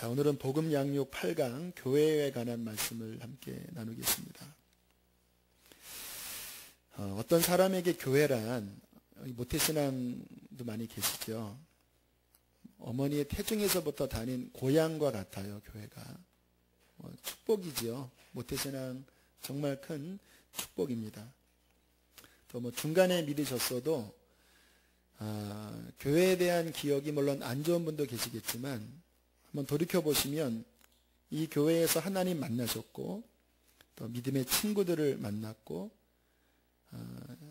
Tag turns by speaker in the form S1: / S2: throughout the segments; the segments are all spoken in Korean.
S1: 자, 오늘은 복음 양육 8강 교회에 관한 말씀을 함께 나누겠습니다. 어떤 사람에게 교회란 모태신앙도 많이 계시죠. 어머니의 태중에서부터 다닌 고향과 같아요. 교회가 축복이지요. 모태신앙 정말 큰 축복입니다. 또 중간에 믿으셨어도 교회에 대한 기억이 물론 안 좋은 분도 계시겠지만 한번 돌이켜보시면 이 교회에서 하나님 만나셨고 또 믿음의 친구들을 만났고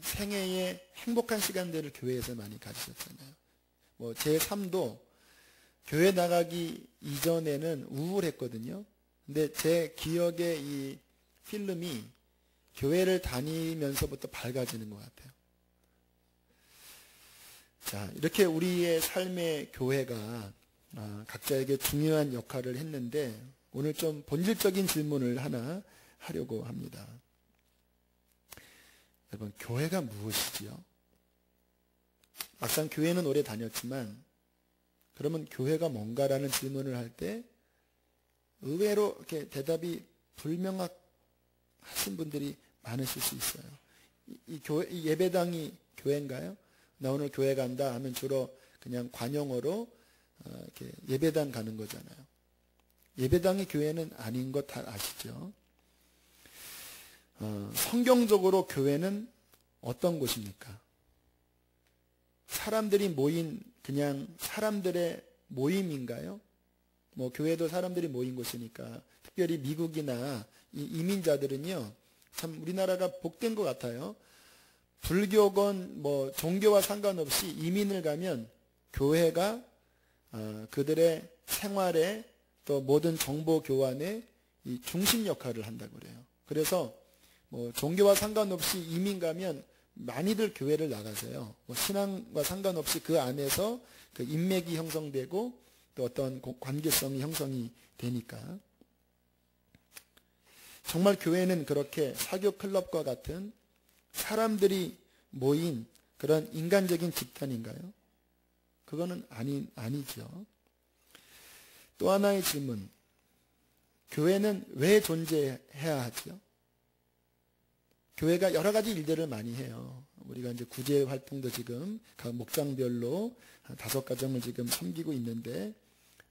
S1: 생애의 행복한 시간들을 교회에서 많이 가지셨잖아요. 제 삶도 교회 나가기 이전에는 우울했거든요. 근데 제 기억의 이 필름이 교회를 다니면서부터 밝아지는 것 같아요. 자, 이렇게 우리의 삶의 교회가 각자에게 중요한 역할을 했는데 오늘 좀 본질적인 질문을 하나 하려고 합니다. 여러분, 교회가 무엇이지요? 막상 교회는 오래 다녔지만 그러면 교회가 뭔가라는 질문을 할 때 의외로 이렇게 대답이 불명확하신 분들이 많으실 수 있어요. 이 예배당이 교회인가요? 나 오늘 교회 간다 하면 주로 그냥 관용어로 이렇게 예배당 가는 거잖아요. 예배당이 교회는 아닌 것 다 아시죠? 성경적으로 교회는 어떤 곳입니까? 사람들이 모인 그냥 사람들의 모임인가요? 교회도 사람들이 모인 곳이니까 특별히 미국이나 이민자들은요 참 우리나라가 복된 것 같아요. 불교건 종교와 상관없이 이민을 가면 교회가 그들의 생활에 또 모든 정보 교환에 이 중심 역할을 한다고 그래요. 그래서 종교와 상관없이 이민 가면 많이들 교회를 나가세요. 신앙과 상관없이 그 안에서 그 인맥이 형성되고 또 어떤 관계성이 형성이 되니까. 정말 교회는 그렇게 사교 클럽과 같은 사람들이 모인 그런 인간적인 집단인가요? 그거는 아니죠. 또 하나의 질문. 교회는 왜 존재해야 하죠? 교회가 여러 가지 일들을 많이 해요. 우리가 이제 구제 활동도 지금 각 목장별로 한 5가정을 지금 섬기고 있는데,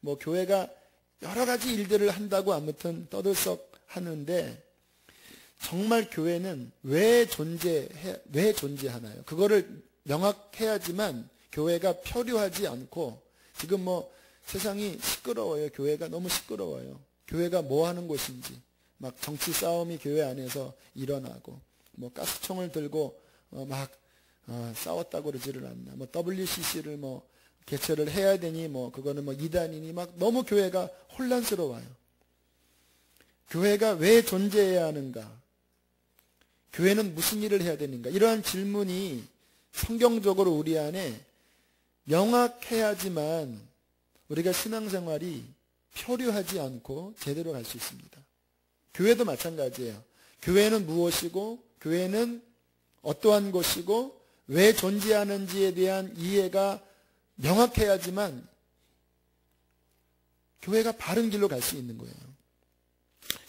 S1: 교회가 여러 가지 일들을 한다고 아무튼 떠들썩 하는데, 정말 교회는 왜 존재하나요? 그거를 명확해야지만 교회가 표류하지 않고, 지금 세상이 시끄러워요. 교회가 너무 시끄러워요. 교회가 뭐 하는 곳인지, 막 정치 싸움이 교회 안에서 일어나고, 가스총을 들고 막 싸웠다고 그러지를 않나. WCC를 개최를 해야 되니 그거는 이단이니 막 너무 교회가 혼란스러워요. 교회가 왜 존재해야 하는가? 교회는 무슨 일을 해야 되는가? 이러한 질문이 성경적으로 우리 안에 명확해야지만 우리가 신앙생활이 표류하지 않고 제대로 갈 수 있습니다. 교회도 마찬가지예요. 교회는 무엇이고 교회는 어떠한 곳이고 왜 존재하는지에 대한 이해가 명확해야지만 교회가 바른 길로 갈 수 있는 거예요.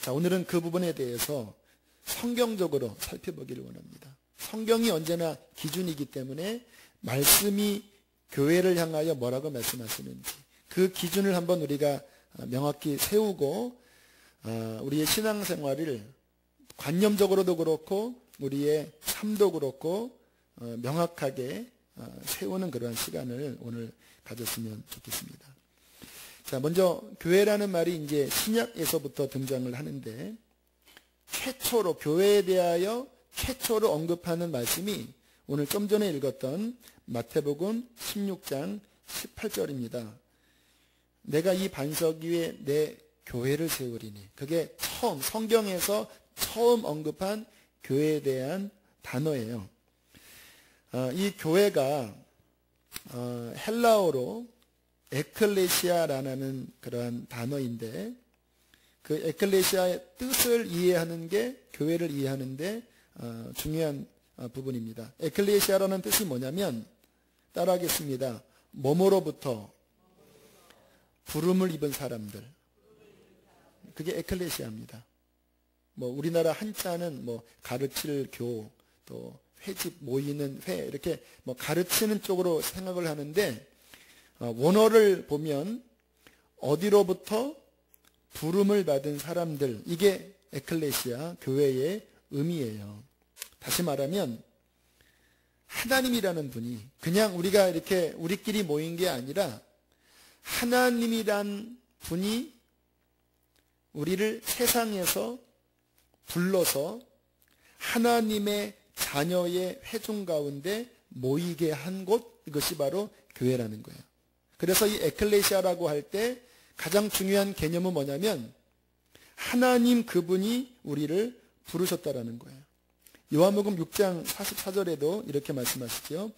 S1: 자, 오늘은 그 부분에 대해서 성경적으로 살펴보기를 원합니다. 성경이 언제나 기준이기 때문에 말씀이 교회를 향하여 뭐라고 말씀하시는지 그 기준을 한번 우리가 명확히 세우고 우리의 신앙생활을 관념적으로도 그렇고 우리의 삶도 그렇고 명확하게 세우는 그러한 시간을 오늘 가졌으면 좋겠습니다. 자, 먼저 교회라는 말이 이제 신약에서부터 등장을 하는데 최초로 교회에 대하여 최초로 언급하는 말씀이 오늘 좀 전에 읽었던 마태복음 16장 18절입니다. 내가 이 반석 위에 내 교회를 세우리니. 그게 성경에서 처음 언급한 교회에 대한 단어예요. 이 교회가 헬라어로 에클레시아라는 그러한 단어인데 그 에클레시아의 뜻을 이해하는 게 교회를 이해하는데 중요한 부분입니다. 에클레시아라는 뜻이 뭐냐면 따라하겠습니다. 뭐뭐로부터 부름을 입은 사람들, 그게 에클레시아입니다. 뭐 우리나라 한자는 뭐 가르칠 교, 또 회집 모이는 회, 이렇게 뭐 가르치는 쪽으로 생각을 하는데, 원어를 보면 어디로부터 부름을 받은 사람들, 이게 에클레시아, 교회의 의미예요. 다시 말하면 하나님이라는 분이 그냥 우리가 이렇게 우리끼리 모인 게 아니라 하나님이란 분이 우리를 세상에서 불러서 하나님의 자녀의 회중 가운데 모이게 한 곳, 이것이 바로 교회라는 거예요. 그래서 이 에클레시아라고 할 때 가장 중요한 개념은 뭐냐면 하나님 그분이 우리를 부르셨다라는 거예요. 요한복음 6장 44절에도 이렇게 말씀하시죠.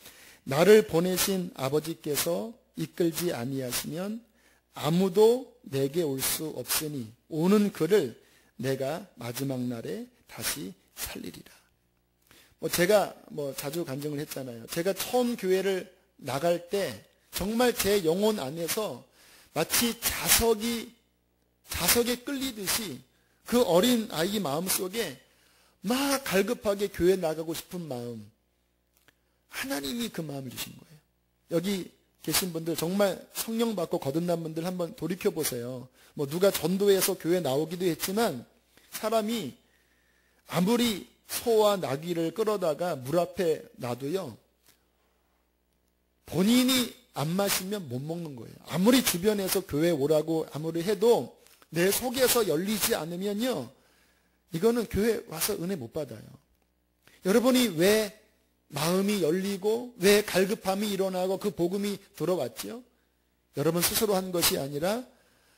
S1: 나를 보내신 아버지께서 이끌지 아니하시면 아무도 내게 올 수 없으니 오는 그를 내가 마지막 날에 다시 살리리라. 제가 자주 간증을 했잖아요. 제가 처음 교회를 나갈 때 정말 제 영혼 안에서 마치 자석에 끌리듯이 그 어린 아이 마음속에 막 갈급하게 교회 나가고 싶은 마음, 하나님이 그 마음을 주신 거예요. 여기 계신 분들 정말 성령 받고 거듭난 분들 한번 돌이켜보세요. 누가 전도해서 교회 나오기도 했지만 사람이 아무리 소와 나귀를 끌어다가 물 앞에 놔도요, 본인이 안 마시면 못 먹는 거예요. 아무리 주변에서 교회 오라고 아무리 해도 내 속에서 열리지 않으면요, 이거는 교회 와서 은혜 못 받아요. 여러분이 왜 마음이 열리고 왜 갈급함이 일어나고 그 복음이 들어왔죠? 여러분 스스로 한 것이 아니라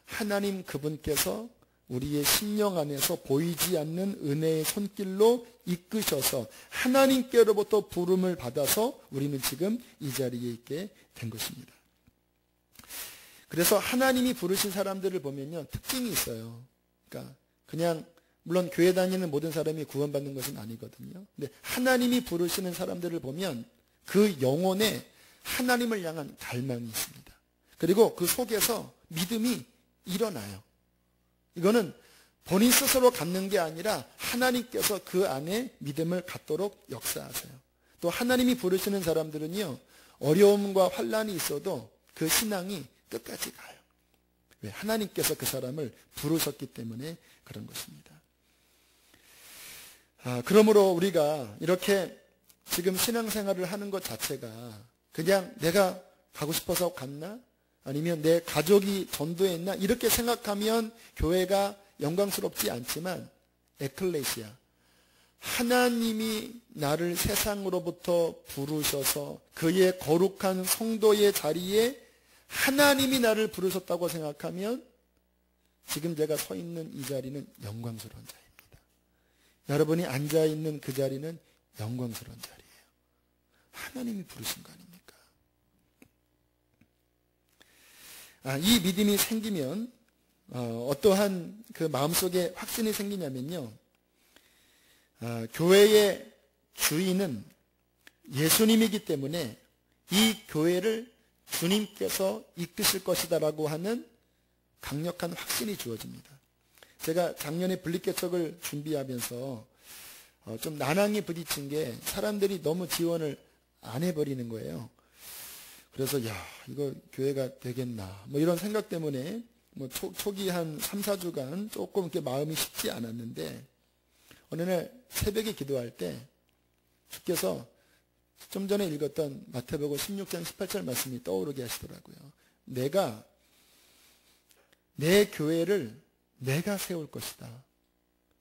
S1: 하나님 그분께서 우리의 심령 안에서 보이지 않는 은혜의 손길로 이끄셔서 하나님께로부터 부름을 받아서 우리는 지금 이 자리에 있게 된 것입니다. 그래서 하나님이 부르신 사람들을 보면요, 특징이 있어요. 그러니까 그냥 물론 교회 다니는 모든 사람이 구원받는 것은 아니거든요. 근데 하나님이 부르시는 사람들을 보면 그 영혼에 하나님을 향한 갈망이 있습니다. 그리고 그 속에서 믿음이 일어나요. 이거는 본인 스스로 갖는 게 아니라 하나님께서 그 안에 믿음을 갖도록 역사하세요. 또 하나님이 부르시는 사람들은요, 어려움과 환난이 있어도 그 신앙이 끝까지 가요. 왜? 하나님께서 그 사람을 부르셨기 때문에 그런 것입니다. 그러므로 우리가 이렇게 지금 신앙생활을 하는 것 자체가 그냥 내가 가고 싶어서 갔나? 아니면 내 가족이 전도했나? 이렇게 생각하면 교회가 영광스럽지 않지만 에클레시아, 하나님이 나를 세상으로부터 부르셔서 그의 거룩한 성도의 자리에 하나님이 나를 부르셨다고 생각하면 지금 제가 서 있는 이 자리는 영광스러운 자리입니다. 여러분이 앉아있는 그 자리는 영광스러운 자리예요. 하나님이 부르신 거 아닙니까? 이 믿음이 생기면 어떠한 그 마음속에 확신이 생기냐면요, 교회의 주인은 예수님이기 때문에 이 교회를 주님께서 이끄실 것이다라고 하는 강력한 확신이 주어집니다. 제가 작년에 분립개척을 준비하면서 좀 난항에 부딪힌 게 사람들이 너무 지원을 안 해버리는 거예요. 그래서 이거 교회가 되겠나 이런 생각 때문에 초기 한 3, 4주간 조금 이렇게 마음이 쉽지 않았는데 어느 날 새벽에 기도할 때 주께서 좀 전에 읽었던 마태복음 16장 18절 말씀이 떠오르게 하시더라고요. 내가 내 교회를 내가 세울 것이다.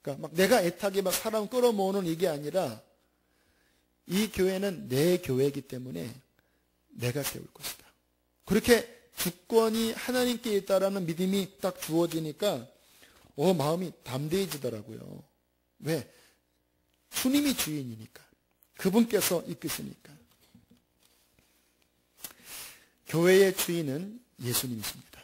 S1: 그러니까 막 내가 애타게 막 사람 끌어모으는 이게 아니라 이 교회는 내 교회이기 때문에 내가 세울 것이다. 그렇게 주권이 하나님께 있다라는 믿음이 딱 주어지니까 마음이 담대해지더라고요. 왜? 주님이 주인이니까. 그분께서 이끄시니까. 교회의 주인은 예수님이십니다.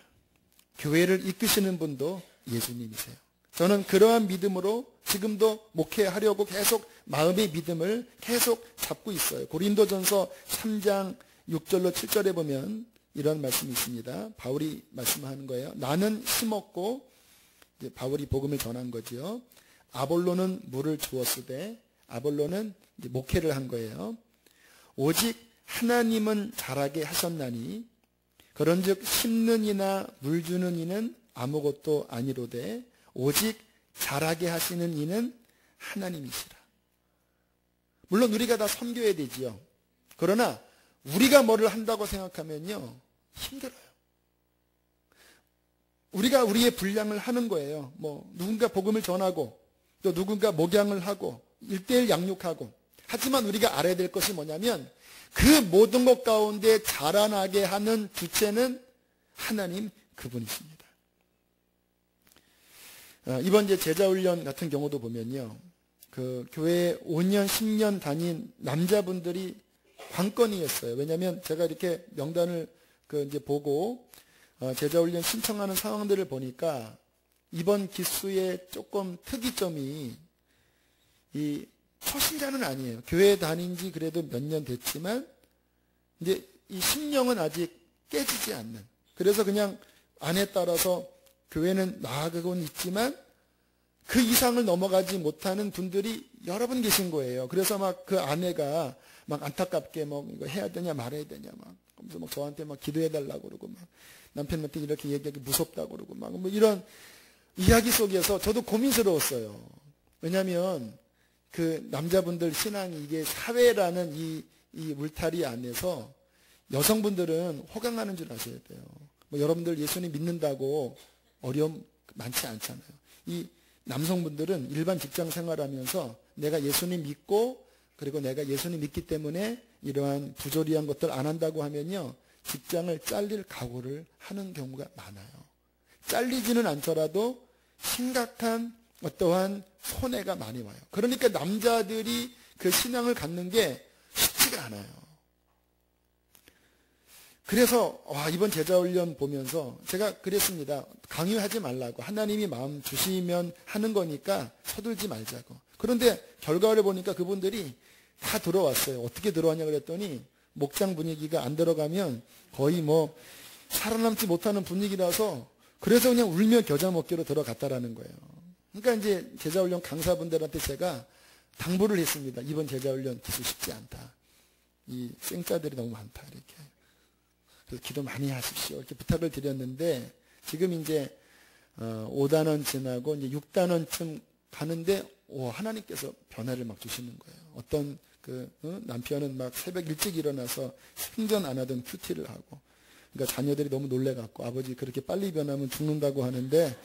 S1: 교회를 이끄시는 분도 예수님이세요. 저는 그러한 믿음으로 지금도 목회하려고 계속 마음의 믿음을 계속 잡고 있어요. 고린도전서 3장 6절로 7절에 보면 이런 말씀이 있습니다. 바울이 말씀하는 거예요. 나는 심었고 이제 바울이 복음을 전한 거죠. 아볼로는 물을 주었으되, 아볼로는 이제 목회를 한 거예요. 오직 하나님은 자라게 하셨나니 그런즉 심는 이나 물 주는 이는 아무것도 아니로되 오직 자라게 하시는 이는 하나님이시라. 물론 우리가 다 섬겨야 되지요. 그러나 우리가 뭐를 한다고 생각하면요, 힘들어요. 우리가 우리의 분량을 하는 거예요. 뭐 누군가 복음을 전하고 또 누군가 목양을 하고 1:1 양육하고. 하지만 우리가 알아야 될 것이 뭐냐면 그 모든 것 가운데 자라나게 하는 주체는 하나님 그분이십니다. 이번 이제 제자훈련 같은 경우도 보면요, 그 교회에 5년, 10년 다닌 남자분들이 관건이었어요. 왜냐하면 제가 이렇게 명단을 이제 보고 제자훈련 신청하는 상황들을 보니까 이번 기수의 조금 특이점이 이 초신자는 아니에요. 교회 다닌 지 그래도 몇 년 됐지만 이제 이 심령은 아직 깨지지 않는. 그래서 그냥 안에 따라서 교회는 나아가고는 있지만 그 이상을 넘어가지 못하는 분들이 여러 분 계신 거예요. 그래서 막 그 아내가 막 안타깝게 뭐 이거 해야 되냐 말아야 되냐 막 그래서 막 저한테 막 기도해 달라고 그러고 막 남편한테 이렇게 얘기하기 무섭다고 그러고 막 뭐 이런 이야기 속에서 저도 고민스러웠어요. 왜냐하면 그 남자분들 신앙이 이게 사회라는 이 울타리 안에서 여성분들은 호강하는 줄 아셔야 돼요. 뭐 여러분들 예수님 믿는다고 어려움 많지 않잖아요. 이 남성분들은 일반 직장 생활하면서 내가 예수님 믿고 그리고 내가 예수님 믿기 때문에 이러한 부조리한 것들 안 한다고 하면요, 직장을 잘릴 각오를 하는 경우가 많아요. 잘리지는 않더라도 심각한 어떠한 손해가 많이 와요. 그러니까 남자들이 그 신앙을 갖는 게 쉽지가 않아요. 그래서 이번 제자훈련 보면서 제가 그랬습니다. 강요하지 말라고. 하나님이 마음 주시면 하는 거니까 서둘지 말자고. 그런데 결과를 보니까 그분들이 다 들어왔어요. 어떻게 들어왔냐 그랬더니 목장 분위기가 안 들어가면 거의 뭐 살아남지 못하는 분위기라서 그래서 그냥 울며 겨자 먹기로 들어갔다라는 거예요. 그러니까 이제 제자훈련 강사분들한테 제가 당부를 했습니다. 이번 제자훈련 기수 쉽지 않다. 이 쌩짜들이 너무 많다. 이렇게. 그래서 기도 많이 하십시오. 이렇게 부탁을 드렸는데 지금 이제 5단원 지나고 이제 6단원쯤 가는데 하나님께서 변화를 막 주시는 거예요. 어떤 남편은 막 새벽 일찍 일어나서 생전 안 하던 큐티를 하고, 그러니까 자녀들이 너무 놀래갖고 아버지 그렇게 빨리 변하면 죽는다고 하는데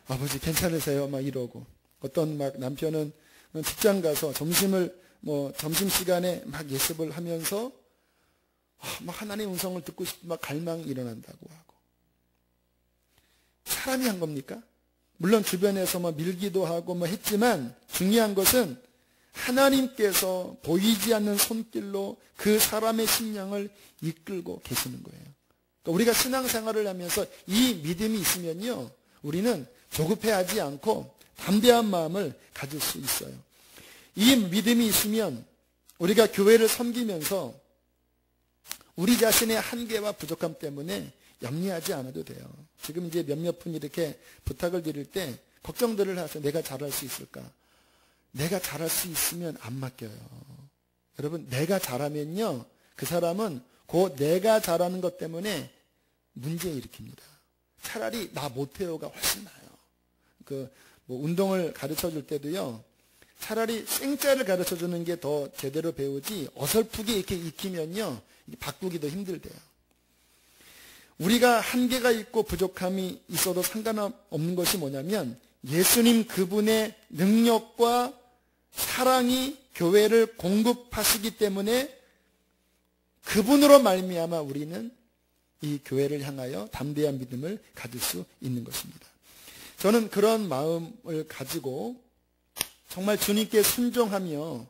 S1: 아버지 괜찮으세요? 막 이러고, 어떤 막 남편은 직장 가서 점심시간에 막 예습을 하면서 막 하나님의 음성을 듣고 싶고 막 갈망이 일어난다고 하고. 사람이 한 겁니까? 물론 주변에서 뭐 밀기도 하고 뭐 했지만 중요한 것은 하나님께서 보이지 않는 손길로 그 사람의 심령을 이끌고 계시는 거예요. 그러니까 우리가 신앙생활을 하면서 이 믿음이 있으면요, 우리는 조급해하지 않고 담대한 마음을 가질 수 있어요. 이 믿음이 있으면 우리가 교회를 섬기면서 우리 자신의 한계와 부족함 때문에 염려하지 않아도 돼요. 지금 이제 몇몇 분 이렇게 부탁을 드릴 때 걱정들을 하세요. 내가 잘할 수 있을까? 내가 잘할 수 있으면 안 맡겨요. 여러분, 내가 잘하면요, 그 사람은 그 내가 잘하는 것 때문에 문제 일으킵니다. 차라리 나 못해요가 훨씬 나아요. 뭐 운동을 가르쳐 줄 때도요, 차라리 생짜를 가르쳐 주는 게 더 제대로 배우지 어설프게 이렇게 익히면요, 바꾸기도 힘들대요. 우리가 한계가 있고 부족함이 있어도 상관없는 것이 뭐냐면 예수님 그분의 능력과 사랑이 교회를 공급하시기 때문에 그분으로 말미암아 우리는 이 교회를 향하여 담대한 믿음을 가질 수 있는 것입니다. 저는 그런 마음을 가지고 정말 주님께 순종하며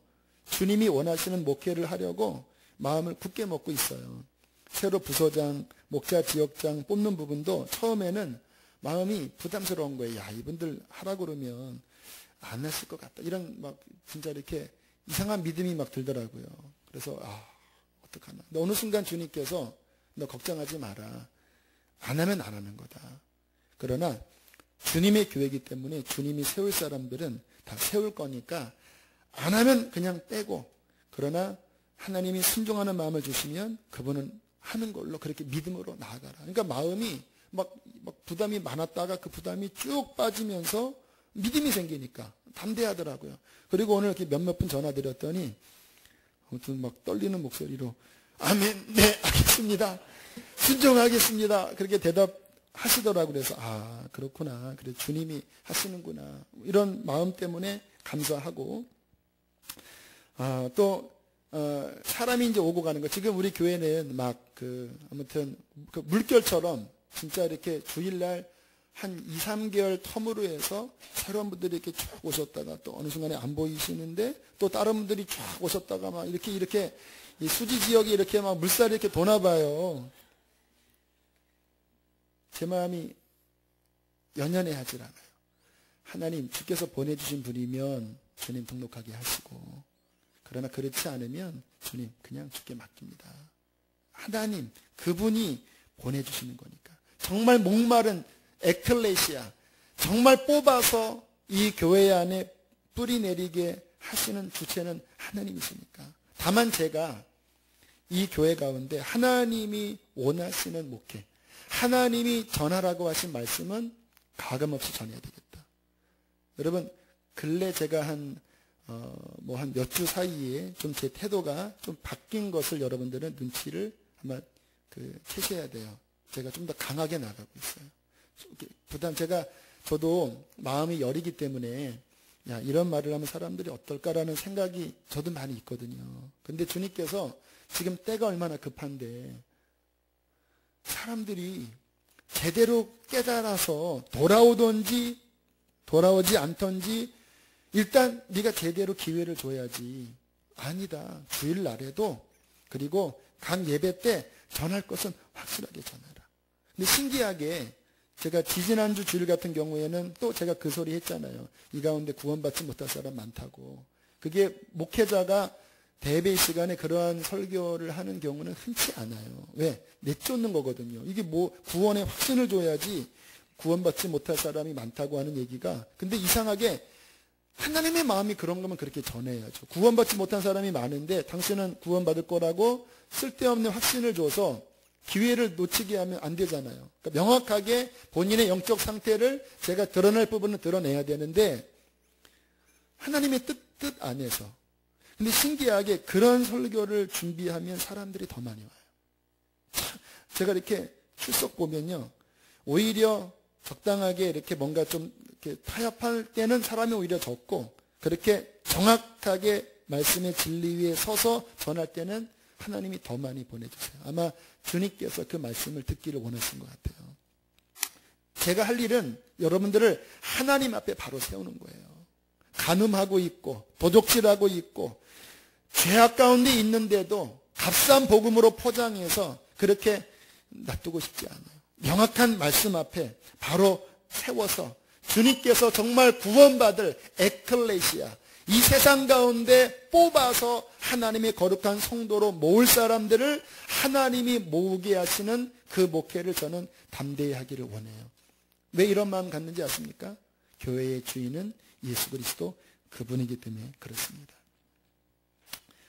S1: 주님이 원하시는 목회를 하려고 마음을 굳게 먹고 있어요. 새로 부서장, 목자, 지역장 뽑는 부분도 처음에는 마음이 부담스러운 거예요. 야, 이분들 하라고 그러면 안 하실 것 같다. 이런 막 진짜 이렇게 이상한 믿음이 막 들더라고요. 그래서 어떡하나. 근데 어느 순간 주님께서 너 걱정하지 마라. 안 하면 안 하는 거다. 그러나 주님의 교회이기 때문에 주님이 세울 사람들은 다 세울 거니까 안 하면 그냥 떼고, 그러나 하나님이 순종하는 마음을 주시면 그분은 하는 걸로 그렇게 믿음으로 나아가라. 그러니까 마음이 막 부담이 많았다가 그 부담이 쭉 빠지면서 믿음이 생기니까 담대하더라고요. 그리고 오늘 이렇게 몇몇 분 전화 드렸더니 아무튼 막 떨리는 목소리로 아멘, 네, 하겠습니다. 순종하겠습니다. 그렇게 대답하시더라고요. 그래서 아, 그렇구나. 그래, 주님이 하시는구나. 이런 마음 때문에 감사하고, 또 사람이 이제 오고 가는 거. 지금 우리 교회는 아무튼 그 물결처럼 진짜 이렇게 주일날 한 2, 3개월 텀으로 해서 새로운 분들이 이렇게 쭉 오셨다가 또 어느 순간에 안 보이시는데 또 다른 분들이 쭉 오셨다가 막 이렇게 이 수지 지역에 이렇게 막 물살이 이렇게 도나 봐요. 제 마음이 연연해하질 않아요. 하나님, 주께서 보내주신 분이면 주님 등록하게 하시고, 그러나 그렇지 않으면 주님 그냥 주께 맡깁니다. 하나님, 그분이 보내주시는 거니까. 정말 목마른 에클레시아, 정말 뽑아서 이 교회 안에 뿌리 내리게 하시는 주체는 하나님이시니까. 다만 제가 이 교회 가운데 하나님이 원하시는 목회, 하나님이 전하라고 하신 말씀은 가감없이 전해야 되겠다. 여러분, 근래 제가 한 몇 주 사이에 좀 제 태도가 좀 바뀐 것을 여러분들은 눈치를 아마 채셔야 돼요. 제가 좀 더 강하게 나가고 있어요. 부담, 저도 마음이 여리기 때문에, 야, 이런 말을 하면 사람들이 어떨까라는 생각이 저도 많이 있거든요. 근데 주님께서 지금 때가 얼마나 급한데, 사람들이 제대로 깨달아서 돌아오든지 돌아오지 않던지 일단 네가 제대로 기회를 줘야지. 아니다. 주일날에도, 그리고 각 예배 때 전할 것은 확실하게 전하라. 근데 신기하게 제가 지지난주 주일 같은 경우에는 또 제가 그 소리 했잖아요. 이 가운데 구원받지 못할 사람 많다고. 그게 목회자가 대배 시간에 그러한 설교를 하는 경우는 흔치 않아요. 왜? 내쫓는 거거든요. 이게 구원의 확신을 줘야지 구원받지 못할 사람이 많다고 하는 얘기가. 근데 이상하게 하나님의 마음이 그런 거면 그렇게 전해야죠. 구원받지 못한 사람이 많은데 당신은 구원받을 거라고 쓸데없는 확신을 줘서 기회를 놓치게 하면 안 되잖아요. 그러니까 명확하게 본인의 영적 상태를 제가 드러낼 부분은 드러내야 되는데 하나님의 뜻 안에서. 근데 신기하게 그런 설교를 준비하면 사람들이 더 많이 와요. 제가 이렇게 출석 보면요, 오히려 적당하게 이렇게 뭔가 좀 이렇게 타협할 때는 사람이 오히려 적고, 그렇게 정확하게 말씀의 진리 위에 서서 전할 때는 하나님이 더 많이 보내주세요. 아마 주님께서 그 말씀을 듣기를 원하신 것 같아요. 제가 할 일은 여러분들을 하나님 앞에 바로 세우는 거예요. 간음하고 있고 도적질하고 있고 죄악 가운데 있는데도 값싼 복음으로 포장해서 그렇게 놔두고 싶지 않아요. 명확한 말씀 앞에 바로 세워서 주님께서 정말 구원받을 에클레시아, 이 세상 가운데 뽑아서 하나님의 거룩한 성도로 모을 사람들을 하나님이 모으게 하시는 그 목회를 저는 담대히 하기를 원해요. 왜 이런 마음 갖는지 아십니까? 교회의 주인은 예수 그리스도 그분이기 때문에 그렇습니다.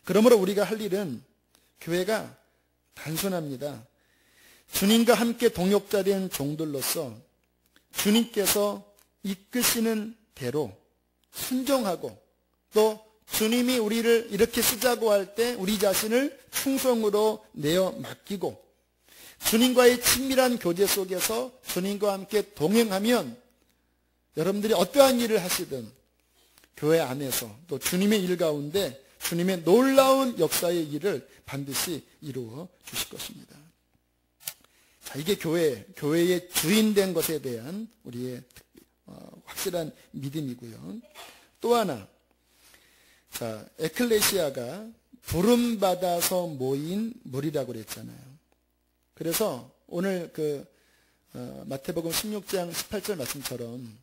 S1: 그러므로 우리가 할 일은 교회가 단순합니다. 주님과 함께 동역자 된 종들로서 주님께서 이끄시는 대로 순종하고, 또 주님이 우리를 이렇게 쓰자고 할 때 우리 자신을 충성으로 내어 맡기고, 주님과의 친밀한 교제 속에서 주님과 함께 동행하면 여러분들이 어떠한 일을 하시든 교회 안에서 또 주님의 일 가운데 주님의 놀라운 역사의 일을 반드시 이루어 주실 것입니다. 자, 이게 교회의 주인 된 것에 대한 우리의 확실한 믿음이고요. 또 하나, 자, 에클레시아가 부름받아서 모인 무리라고 그랬잖아요. 그래서 오늘 마태복음 16장 18절 말씀처럼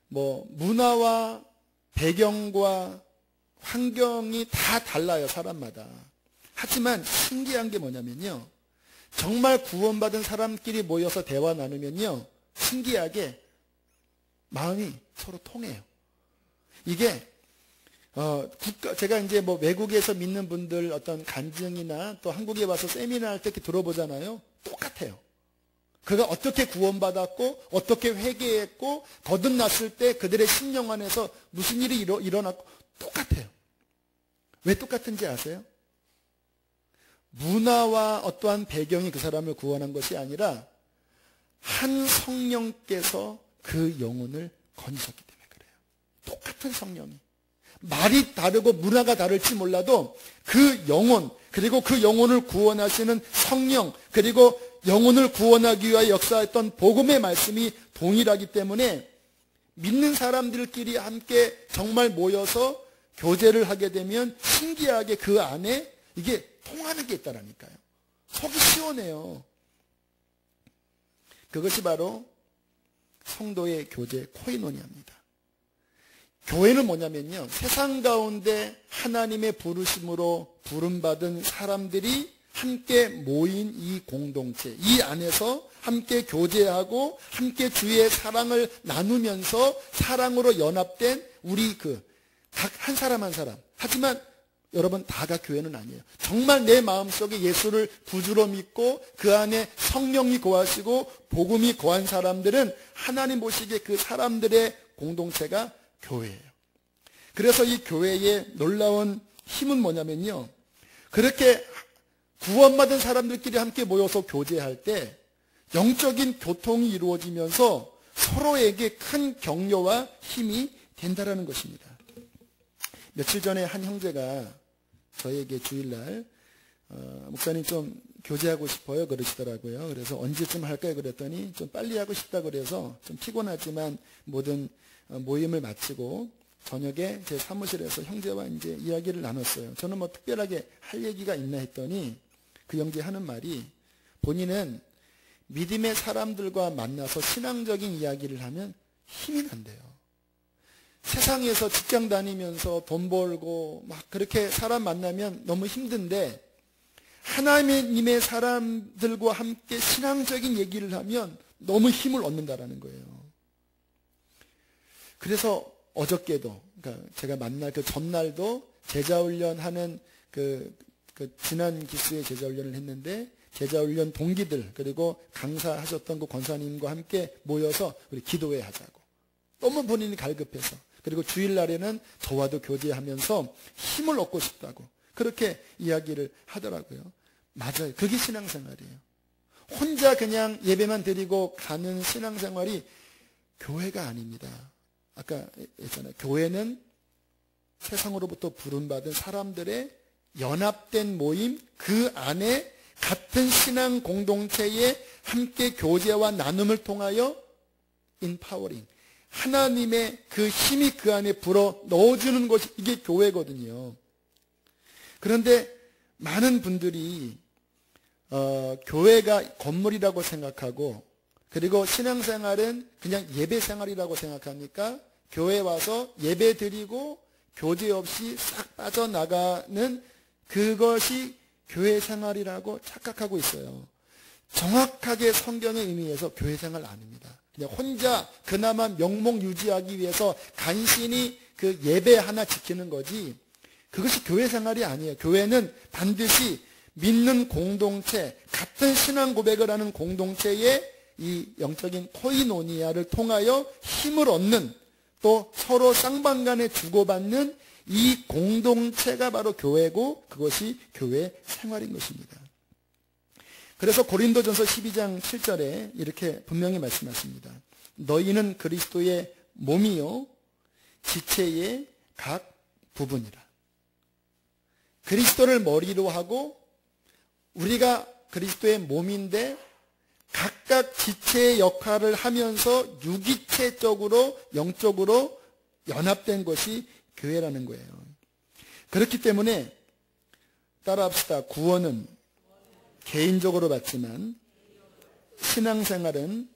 S1: 문화와 배경과 환경이 다 달라요, 사람마다. 하지만 신기한 게 뭐냐면요, 정말 구원받은 사람끼리 모여서 대화 나누면요, 신기하게 마음이 서로 통해요. 이게 제가 이제 뭐 외국에서 믿는 분들 어떤 간증이나 또 한국에 와서 세미나 할 때 이렇게 들어보잖아요. 똑같아요. 그가 어떻게 구원받았고 어떻게 회개했고 거듭났을 때 그들의 심령 안에서 무슨 일이 일어났고 똑같아요. 왜 똑같은지 아세요? 문화와 어떠한 배경이 그 사람을 구원한 것이 아니라 한 성령께서 그 영혼을 건지셨기 때문에 그래요. 똑같은 성령이. 말이 다르고 문화가 다를지 몰라도 그 영혼, 그리고 그 영혼을 구원하시는 성령, 그리고 영혼을 구원하기 위하여 역사했던 복음의 말씀이 동일하기 때문에 믿는 사람들끼리 함께 정말 모여서 교제를 하게 되면 신기하게 그 안에 이게 통하는 게 있다라니까요. 속이 시원해요. 그것이 바로 성도의 교제 코이노니아입니다. 교회는 뭐냐면요, 세상 가운데 하나님의 부르심으로 부름받은 사람들이 함께 모인 이 공동체, 이 안에서 함께 교제하고 함께 주의 사랑을 나누면서 사랑으로 연합된 우리 각 한 사람 한 사람. 하지만 여러분, 다가 교회는 아니에요. 정말 내 마음속에 예수를 구주로 믿고 그 안에 성령이 거하시고 복음이 거한 사람들은 하나님 보시기에 그 사람들의 공동체가 교회예요. 그래서 이 교회의 놀라운 힘은 뭐냐면요, 그렇게 구원받은 사람들끼리 함께 모여서 교제할 때 영적인 교통이 이루어지면서 서로에게 큰 격려와 힘이 된다라는 것입니다. 며칠 전에 한 형제가 저에게 주일날 목사님 좀 교제하고 싶어요 그러시더라고요. 그래서 언제쯤 할까요 그랬더니 좀 빨리 하고 싶다 그래서 좀 피곤하지만 모든 모임을 마치고 저녁에 제 사무실에서 형제와 이제 이야기를 나눴어요. 저는 뭐 특별하게 할 얘기가 있나 했더니 그 형제 하는 말이, 본인은 믿음의 사람들과 만나서 신앙적인 이야기를 하면 힘이 난대요. 세상에서 직장 다니면서 돈 벌고 막 그렇게 사람 만나면 너무 힘든데 하나님의 사람들과 함께 신앙적인 얘기를 하면 너무 힘을 얻는다라는 거예요. 그래서 어저께도, 그러니까 제가 만날 그 전날도 제자훈련하는 그 지난 기수에 제자훈련을 했는데 제자훈련 동기들 그리고 강사하셨던 그 권사님과 함께 모여서 우리 기도회 하자고. 너무 본인이 갈급해서. 그리고 주일날에는 저와도 교제하면서 힘을 얻고 싶다고 그렇게 이야기를 하더라고요. 맞아요. 그게 신앙생활이에요. 혼자 그냥 예배만 드리고 가는 신앙생활이 교회가 아닙니다. 아까 했잖아요. 교회는 세상으로부터 부름받은 사람들의 연합된 모임, 그 안에 같은 신앙 공동체에 함께 교제와 나눔을 통하여 인파워링, 하나님의 그 힘이 그 안에 불어 넣어주는 것이 이게 교회거든요. 그런데 많은 분들이 교회가 건물이라고 생각하고 그리고 신앙생활은 그냥 예배생활이라고 생각하니까 교회 와서 예배 드리고 교제 없이 싹 빠져나가는 그것이 교회생활이라고 착각하고 있어요. 정확하게 성경의 의미에서 교회생활 아닙니다. 그냥 혼자 그나마 명목 유지하기 위해서 간신히 그 예배 하나 지키는 거지 그것이 교회생활이 아니에요. 교회는 반드시 믿는 공동체, 같은 신앙 고백을 하는 공동체의 이 영적인 코이노니아를 통하여 힘을 얻는, 또 서로 쌍방간에 주고받는 이 공동체가 바로 교회고 그것이 교회 생활인 것입니다. 그래서 고린도전서 12장 7절에 이렇게 분명히 말씀하십니다. 너희는 그리스도의 몸이요 지체의 각 부분이라. 그리스도를 머리로 하고 우리가 그리스도의 몸인데 각각 지체의 역할을 하면서 유기체적으로 영적으로 연합된 것이 교회라는 거예요. 그렇기 때문에 따라합시다. 구원은 개인적으로 받지만 신앙생활은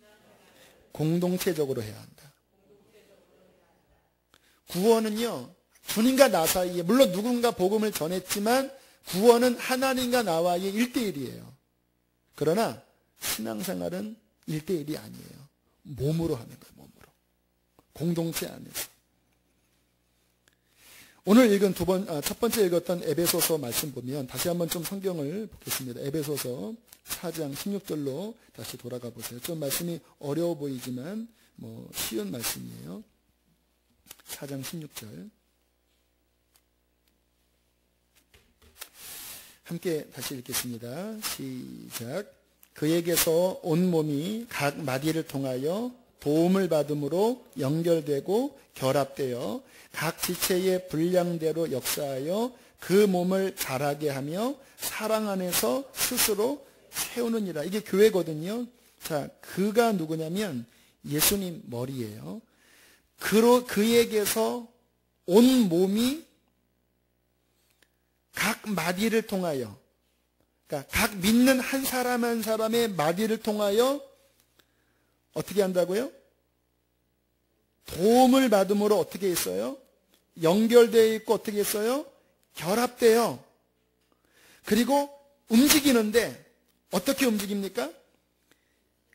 S1: 공동체적으로 해야 한다. 구원은요, 주님과 나 사이에, 물론 누군가 복음을 전했지만 구원은 하나님과 나와의 1대1이에요. 그러나 신앙생활은 1대1이 아니에요. 몸으로 하는 거예요. 몸으로. 공동체 안에서. 오늘 읽은 첫 번째 읽었던 에베소서 말씀 보면 다시 한번 좀 성경을 보겠습니다. 에베소서 4장 16절로 다시 돌아가 보세요. 좀 말씀이 어려워 보이지만 쉬운 말씀이에요. 4장 16절. 함께 다시 읽겠습니다. 시작. 그에게서 온몸이 각 마디를 통하여 도움을 받음으로 연결되고 결합되어 각 지체의 분량대로 역사하여 그 몸을 자라게 하며 사랑 안에서 스스로 세우느니라. 이게 교회거든요. 자, 그가 누구냐면 예수님 머리예요. 그에게서 온 몸이 각 마디를 통하여, 그러니까 각 믿는 한 사람 한 사람의 마디를 통하여 어떻게 한다고요? 도움을 받음으로 어떻게 했어요? 연결되어 있고 어떻게 했어요? 결합되어. 그리고 움직이는데 어떻게 움직입니까?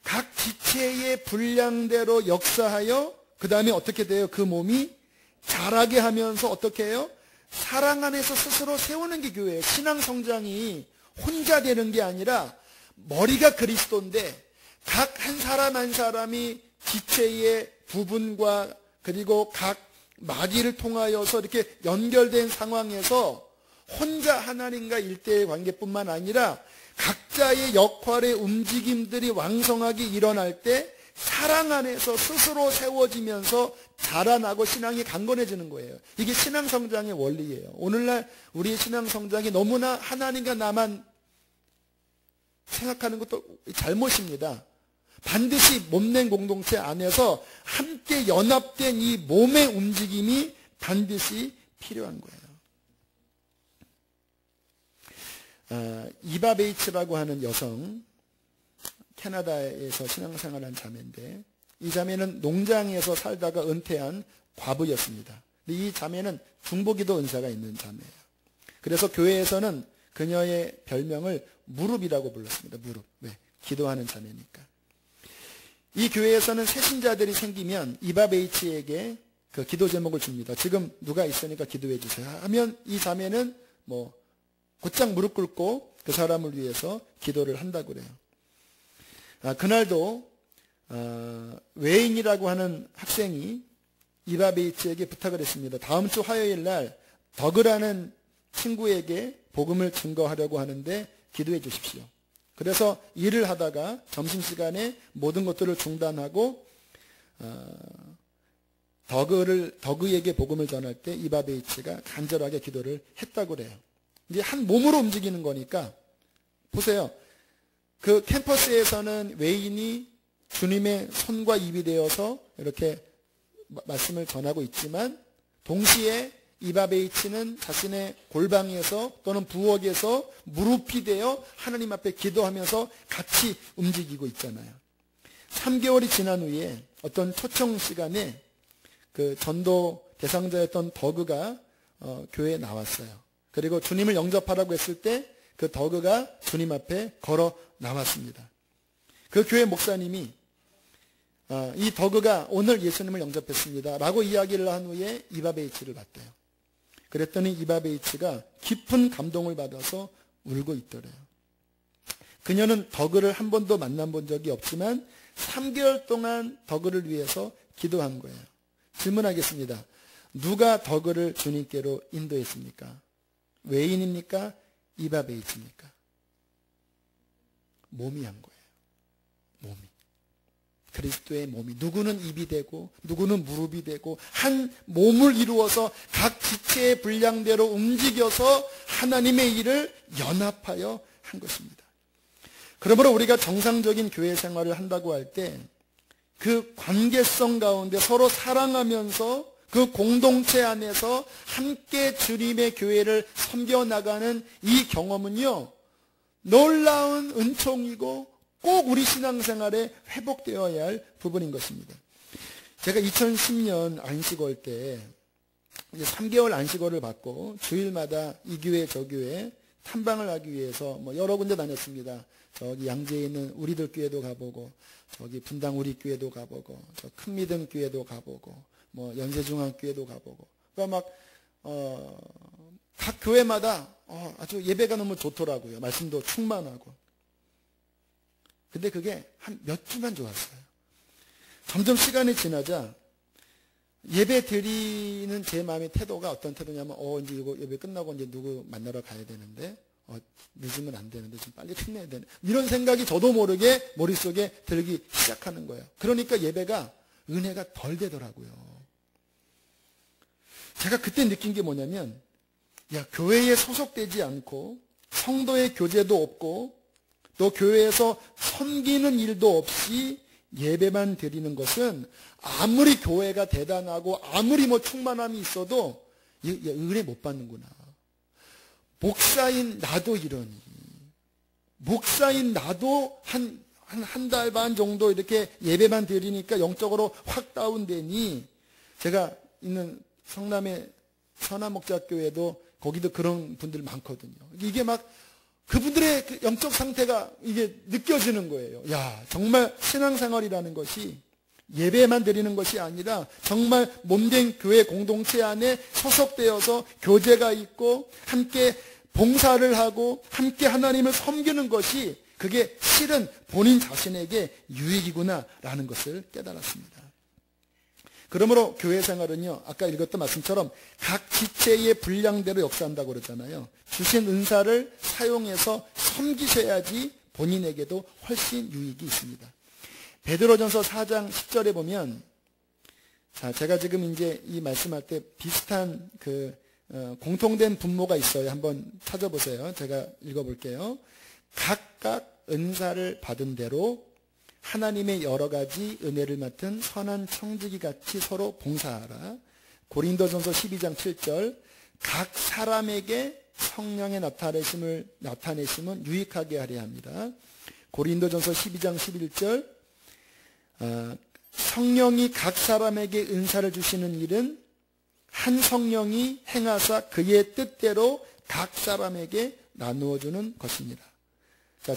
S1: 각 지체의 분량대로 역사하여 그 다음에 어떻게 돼요? 그 몸이 자라게 하면서 어떻게 해요? 사랑 안에서 스스로 세우는 게 교회예요. 신앙 성장이 혼자 되는 게 아니라 머리가 그리스도인데 각 한 사람 한 사람이 지체의 부분과 그리고 각 마디를 통하여서 이렇게 연결된 상황에서 혼자 하나님과 일대의 관계뿐만 아니라 각자의 역할의 움직임들이 왕성하게 일어날 때 사랑 안에서 스스로 세워지면서 자라나고 신앙이 강건해지는 거예요. 이게 신앙 성장의 원리예요. 오늘날 우리의 신앙 성장이 너무나 하나님과 나만 생각하는 것도 잘못입니다. 반드시 몸된 공동체 안에서 함께 연합된 이 몸의 움직임이 반드시 필요한 거예요. 이바 베이츠라고 하는 여성, 캐나다에서 신앙생활한 자매인데 이 자매는 농장에서 살다가 은퇴한 과부였습니다. 이 자매는 중보기도 은사가 있는 자매예요. 그래서 교회에서는 그녀의 별명을 무릎이라고 불렀습니다. 무릎. 왜? 기도하는 자매니까. 이 교회에서는 새신자들이 생기면 이바 베이츠에게 그 기도 제목을 줍니다. 지금 누가 있으니까 기도해 주세요 하면 이 자매는 곧장 무릎 꿇고 그 사람을 위해서 기도를 한다고 그래요. 그날도 외인이라고 하는 학생이 이바 베이츠에게 부탁을 했습니다. 다음 주 화요일 날 더그라는 친구에게 복음을 증거하려고 하는데 기도해 주십시오. 그래서 일을 하다가 점심시간에 모든 것들을 중단하고 더그에게 복음을 전할 때 이바 베이츠가 간절하게 기도를 했다고 그래요. 이제 한 몸으로 움직이는 거니까 보세요. 그 캠퍼스에서는 외인이 주님의 손과 입이 되어서 이렇게 말씀을 전하고 있지만 동시에 이바 베이츠는 자신의 골방에서 또는 부엌에서 무릎이 되어 하나님 앞에 기도하면서 같이 움직이고 있잖아요. 3개월이 지난 후에 어떤 초청 시간에 그 전도 대상자였던 더그가 교회에 나왔어요. 그리고 주님을 영접하라고 했을 때 그 더그가 주님 앞에 걸어 나왔습니다. 그 교회 목사님이 이 더그가 오늘 예수님을 영접했습니다 라고 이야기를 한 후에 이바 베이츠를 봤대요. 그랬더니 이바 베이츠가 깊은 감동을 받아서 울고 있더래요. 그녀는 더그를 한 번도 만나본 적이 없지만 3개월 동안 더그를 위해서 기도한 거예요. 질문하겠습니다. 누가 더그를 주님께로 인도했습니까? 외인입니까? 이바 베이츠입니까? 몸이 한 거예요. 몸이. 그리스도의 몸이. 누구는 입이 되고 누구는 무릎이 되고 한 몸을 이루어서 각 지체의 분량대로 움직여서 하나님의 일을 연합하여 한 것입니다. 그러므로 우리가 정상적인 교회 생활을 한다고 할 때 그 관계성 가운데 서로 사랑하면서 그 공동체 안에서 함께 주님의 교회를 섬겨나가는 이 경험은요, 놀라운 은총이고 꼭 우리 신앙생활에 회복되어야 할 부분인 것입니다. 제가 2010년 안식월 때 이제 3개월 안식월을 받고 주일마다 이 교회 저 교회 탐방을 하기 위해서 뭐 여러 군데 다녔습니다. 저기 양재에 있는 우리들 교회도 가보고, 저기 분당 우리 교회도 가보고, 저 큰미등 교회도 가보고, 뭐 연세중앙교회도 가보고. 그러니까 각 교회마다 아주 예배가 너무 좋더라고요. 말씀도 충만하고. 근데 그게 한 몇 주만 좋았어요. 점점 시간이 지나자 예배 드리는 제 마음의 태도가 어떤 태도냐면 이제 이거 예배 끝나고 이제 누구 만나러 가야 되는데 늦으면 안 되는데 좀 빨리 끝내야 되네. 이런 생각이 저도 모르게 머릿속에 들기 시작하는 거예요. 그러니까 예배가 은혜가 덜 되더라고요. 제가 그때 느낀 게 뭐냐면 교회에 소속되지 않고 성도의 교제도 없고 또 교회에서 섬기는 일도 없이 예배만 드리는 것은 아무리 교회가 대단하고 아무리 뭐 충만함이 있어도 은혜 못 받는구나. 목사인 나도 이러니. 목사인 나도 한 달 반 정도 이렇게 예배만 드리니까 영적으로 확 다운되니. 제가 있는 성남의 선한목자교회도 거기도 그런 분들 많거든요. 이게 막 그분들의 그 영적 상태가 이게 느껴지는 거예요. 정말 신앙생활이라는 것이 예배만 드리는 것이 아니라 정말 몸된 교회 공동체 안에 소속되어서 교제가 있고 함께 봉사를 하고 함께 하나님을 섬기는 것이 그게 실은 본인 자신에게 유익이구나라는 것을 깨달았습니다. 그러므로 교회 생활은요, 아까 읽었던 말씀처럼 각 지체의 분량대로 역사한다고 그러잖아요. 주신 은사를 사용해서 섬기셔야지 본인에게도 훨씬 유익이 있습니다. 베드로전서 4장 10절에 보면, 제가 지금 이제 이 말씀할 때 비슷한 공통된 분모가 있어요. 한번 찾아보세요. 제가 읽어볼게요. 각각 은사를 받은 대로 하나님의 여러 가지 은혜를 맡은 선한 청지기 같이 서로 봉사하라. 고린도전서 12장 7절, 각 사람에게 성령의 나타내심은 유익하게 하려 합니다. 고린도전서 12장 11절, 성령이 각 사람에게 은사를 주시는 일은 한 성령이 행하사 그의 뜻대로 각 사람에게 나누어주는 것입니다.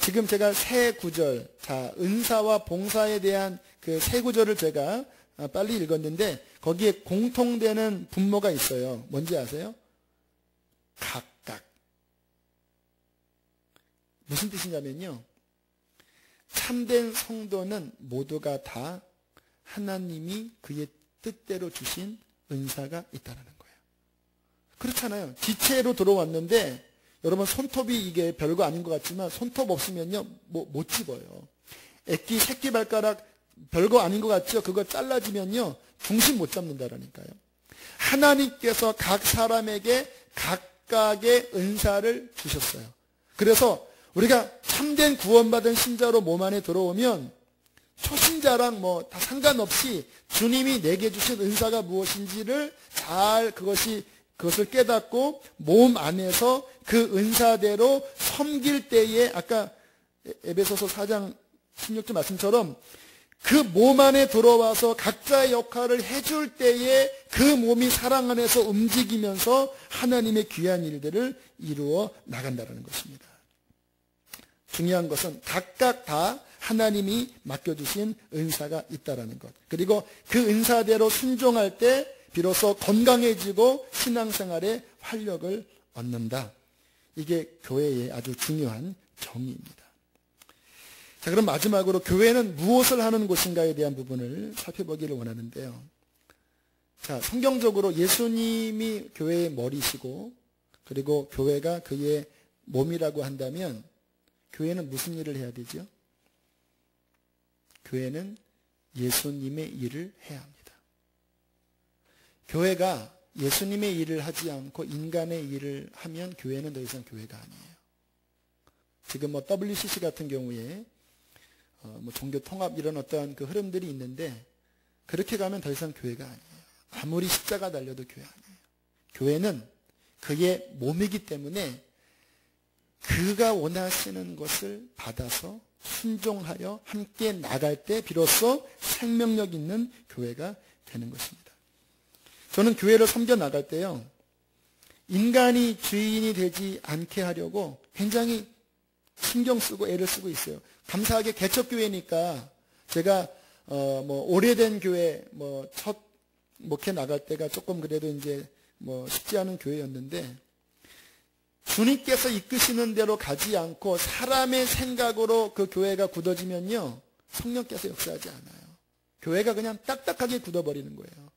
S1: 지금 제가 세 구절, 은사와 봉사에 대한 그 세 구절을 제가 빨리 읽었는데 거기에 공통되는 분모가 있어요. 뭔지 아세요? 각각. 무슨 뜻이냐면요, 참된 성도는 모두가 다 하나님이 그의 뜻대로 주신 은사가 있다는 거예요. 그렇잖아요. 지체로 들어왔는데 여러분, 손톱이 이게 별거 아닌 것 같지만 손톱 없으면요 못 집어요. 애기 새끼발가락 별거 아닌 것 같죠? 그거 잘라지면요 중심 못 잡는다라니까요. 하나님께서 각 사람에게 각각의 은사를 주셨어요. 그래서 우리가 참된 구원받은 신자로 몸 안에 들어오면 초신자랑 뭐 다 상관없이 주님이 내게 주신 은사가 무엇인지를 잘 그것을 깨닫고 몸 안에서 그 은사대로 섬길 때에 아까 에베소서 4장 16절 말씀처럼 그 몸 안에 들어와서 각자의 역할을 해줄 때에 그 몸이 사랑 안에서 움직이면서 하나님의 귀한 일들을 이루어 나간다는 것입니다. 중요한 것은 각각 다 하나님이 맡겨주신 은사가 있다는 것. 그리고 그 은사대로 순종할 때 비로소 건강해지고 신앙생활에 활력을 얻는다. 이게 교회의 아주 중요한 정의입니다. 그럼 마지막으로 교회는 무엇을 하는 곳인가에 대한 부분을 살펴보기를 원하는데요. 성경적으로 예수님이 교회의 머리시고 그리고 교회가 그의 몸이라고 한다면 교회는 무슨 일을 해야 되죠? 교회는 예수님의 일을 해야 합니다. 교회가 예수님의 일을 하지 않고 인간의 일을 하면 교회는 더 이상 교회가 아니에요. 지금 WCC 같은 경우에 종교 통합 이런 어떤 그 흐름들이 있는데 그렇게 가면 더 이상 교회가 아니에요. 아무리 십자가 달려도 교회 아니에요. 교회는 그의 몸이기 때문에 그가 원하시는 것을 받아서 순종하여 함께 나갈 때 비로소 생명력 있는 교회가 되는 것입니다. 저는 교회를 섬겨 나갈 때요, 인간이 주인이 되지 않게 하려고 굉장히 신경 쓰고 애를 쓰고 있어요. 감사하게 개척교회니까 제가 오래된 교회 첫 목회 나갈 때가 조금 그래도 이제 쉽지 않은 교회였는데, 주님께서 이끄시는 대로 가지 않고 사람의 생각으로 그 교회가 굳어지면요, 성령께서 역사하지 않아요. 교회가 그냥 딱딱하게 굳어버리는 거예요.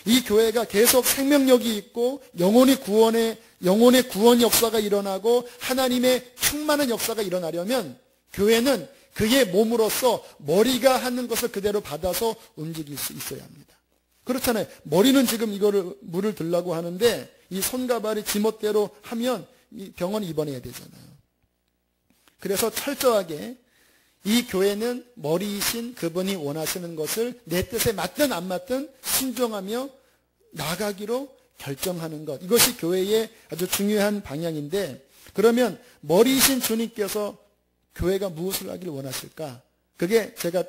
S1: 이 교회가 계속 생명력이 있고 영혼의 구원 역사가 일어나고 하나님의 충만한 역사가 일어나려면 교회는 그의 몸으로서 머리가 하는 것을 그대로 받아서 움직일 수 있어야 합니다. 그렇잖아요. 머리는 지금 이거를 물을 들라고 하는데 이 손과 발이 지멋대로 하면 이 병원 입원해야 되잖아요. 그래서 철저하게 이 교회는 머리이신 그분이 원하시는 것을 내 뜻에 맞든 안 맞든 순종하며 나가기로 결정하는 것, 이것이 교회의 아주 중요한 방향인데, 그러면 머리이신 주님께서 교회가 무엇을 하기를 원하실까? 그게 제가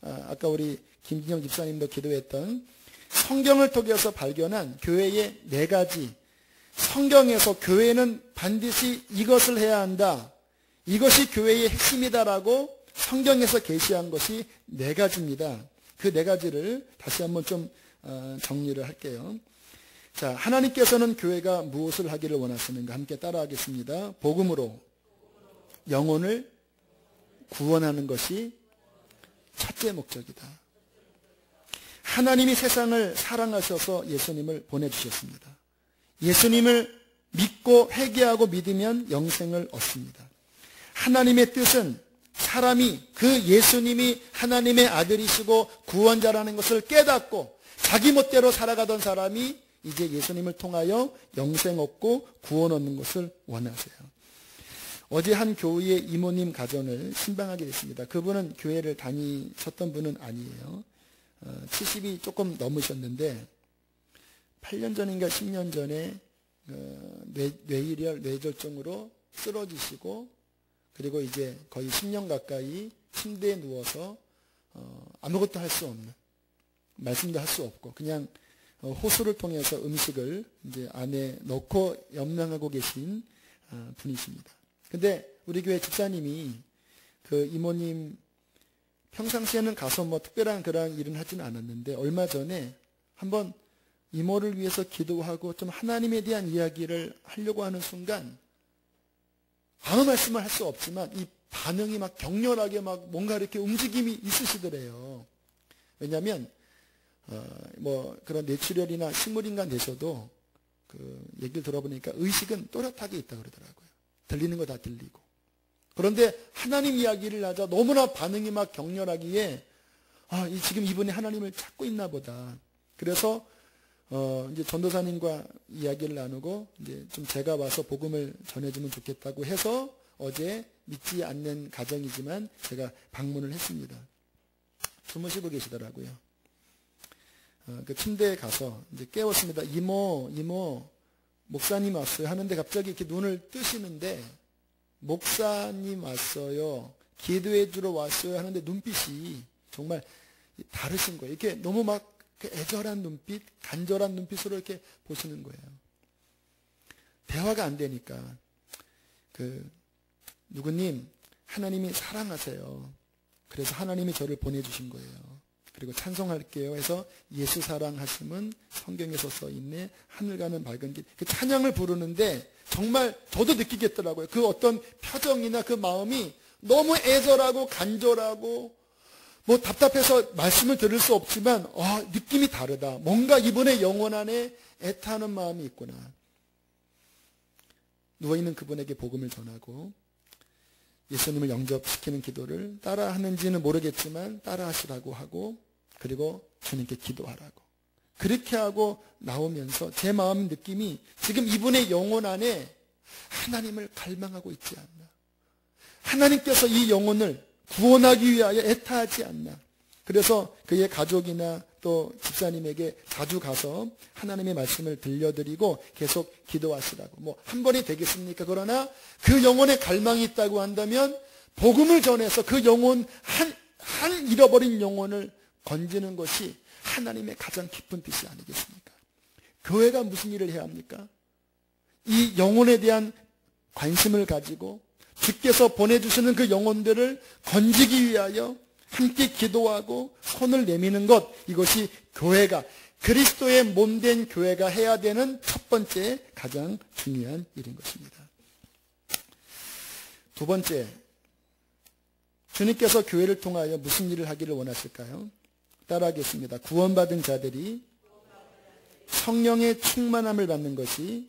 S1: 아까 우리 김진영 집사님도 기도했던 성경을 통해서 발견한 교회의 4가지, 성경에서 교회는 반드시 이것을 해야 한다, 이것이 교회의 핵심이다라고 성경에서 계시한 것이 4가지입니다. 그 4가지를 다시 한번 좀 정리를 할게요. 자, 하나님께서는 교회가 무엇을 하기를 원하시는가 함께 따라하겠습니다. 복음으로 영혼을 구원하는 것이 첫째 목적이다. 하나님이 세상을 사랑하셔서 예수님을 보내주셨습니다. 예수님을 믿고 회개하고 믿으면 영생을 얻습니다. 하나님의 뜻은 사람이 그 예수님이 하나님의 아들이시고 구원자라는 것을 깨닫고 자기 멋대로 살아가던 사람이 이제 예수님을 통하여 영생 얻고 구원 얻는 것을 원하세요. 어제 한 교회의 이모님 가정을 신방하게 됐습니다. 그분은 교회를 다니셨던 분은 아니에요. 70이 조금 넘으셨는데 8년 전인가 10년 전에 뇌일혈, 뇌졸중으로 쓰러지시고, 그리고 이제 거의 10년 가까이 침대에 누워서 아무것도 할 수 없는, 말씀도 할 수 없고 그냥 호수를 통해서 음식을 이제 안에 넣고 염량하고 계신 분이십니다. 근데 우리 교회 집사님이 그 이모님 평상시에는 가서 특별한 그런 일은 하지는 않았는데 얼마 전에 한번 이모를 위해서 기도하고 좀 하나님에 대한 이야기를 하려고 하는 순간 아무 말씀을 할 수 없지만 이 반응이 막 격렬하게 막 뭔가 이렇게 움직임이 있으시더래요. 왜냐하면 그런 뇌출혈이나 식물인간 되셔도 그 얘기를 들어보니까 의식은 또렷하게 있다 그러더라고요. 들리는 거 다 들리고. 그런데 하나님 이야기를 하자 너무나 반응이 막 격렬하기에 지금 이분이 하나님을 찾고 있나 보다. 그래서 이제 전도사님과 이야기를 나누고 이제 좀 제가 와서 복음을 전해주면 좋겠다고 해서 어제 믿지 않는 가정이지만 제가 방문을 했습니다. 주무시고 계시더라고요. 그 침대에 가서 이제 깨웠습니다. 이모, 목사님 왔어요 하는데 갑자기 이렇게 눈을 뜨시는데, 목사님 왔어요, 기도해 주러 왔어요 하는데 눈빛이 정말 다르신 거예요. 이렇게 너무 막 애절한 눈빛, 간절한 눈빛으로 이렇게 보시는 거예요. 대화가 안 되니까 누구님, 하나님이 사랑하세요. 그래서 하나님이 저를 보내주신 거예요. 그리고 찬송할게요 해서 예수 사랑하심은 성경에서 써있네, 하늘 가는 밝은 길, 그 찬양을 부르는데 정말 저도 느끼겠더라고요. 그 어떤 표정이나 그 마음이 너무 애절하고 간절하고 답답해서 말씀을 들을 수 없지만 느낌이 다르다. 뭔가 이분의 영혼 안에 애타는 마음이 있구나. 누워있는 그분에게 복음을 전하고 예수님을 영접시키는 기도를 따라 하는지는 모르겠지만 따라 하시라고 하고, 그리고 주님께 기도하라고, 그렇게 하고 나오면서 제 마음 느낌이 지금 이분의 영혼 안에 하나님을 갈망하고 있지 않나, 하나님께서 이 영혼을 구원하기 위하여 애타하지 않나. 그래서 그의 가족이나 또 집사님에게 자주 가서 하나님의 말씀을 들려드리고 계속 기도하시라고. 한 번이 되겠습니까? 그러나 그 영혼에 갈망이 있다고 한다면 복음을 전해서 그 영혼, 한 잃어버린 영혼을 건지는 것이 하나님의 가장 깊은 뜻이 아니겠습니까? 교회가 무슨 일을 해야 합니까? 이 영혼에 대한 관심을 가지고 주께서 보내주시는 그 영혼들을 건지기 위하여 함께 기도하고 손을 내미는 것, 이것이 교회가, 그리스도의 몸된 교회가 해야 되는 첫 번째 가장 중요한 일인 것입니다. 두 번째, 주님께서 교회를 통하여 무슨 일을 하기를 원하실까요? 따라하겠습니다. 구원받은 자들이 성령의 충만함을 받는 것이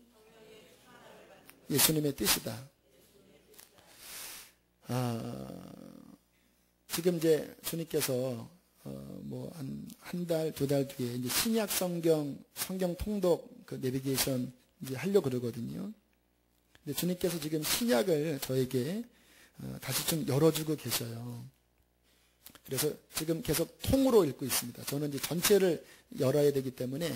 S1: 예수님의 뜻이다. 지금 이제 주님께서 한 달, 두 달 뒤에 이제 신약 성경 통독 그 내비게이션 이제 하려고 그러거든요. 근데 주님께서 지금 신약을 저에게 다시 좀 열어주고 계셔요. 그래서 지금 계속 통으로 읽고 있습니다. 저는 이제 전체를 열어야 되기 때문에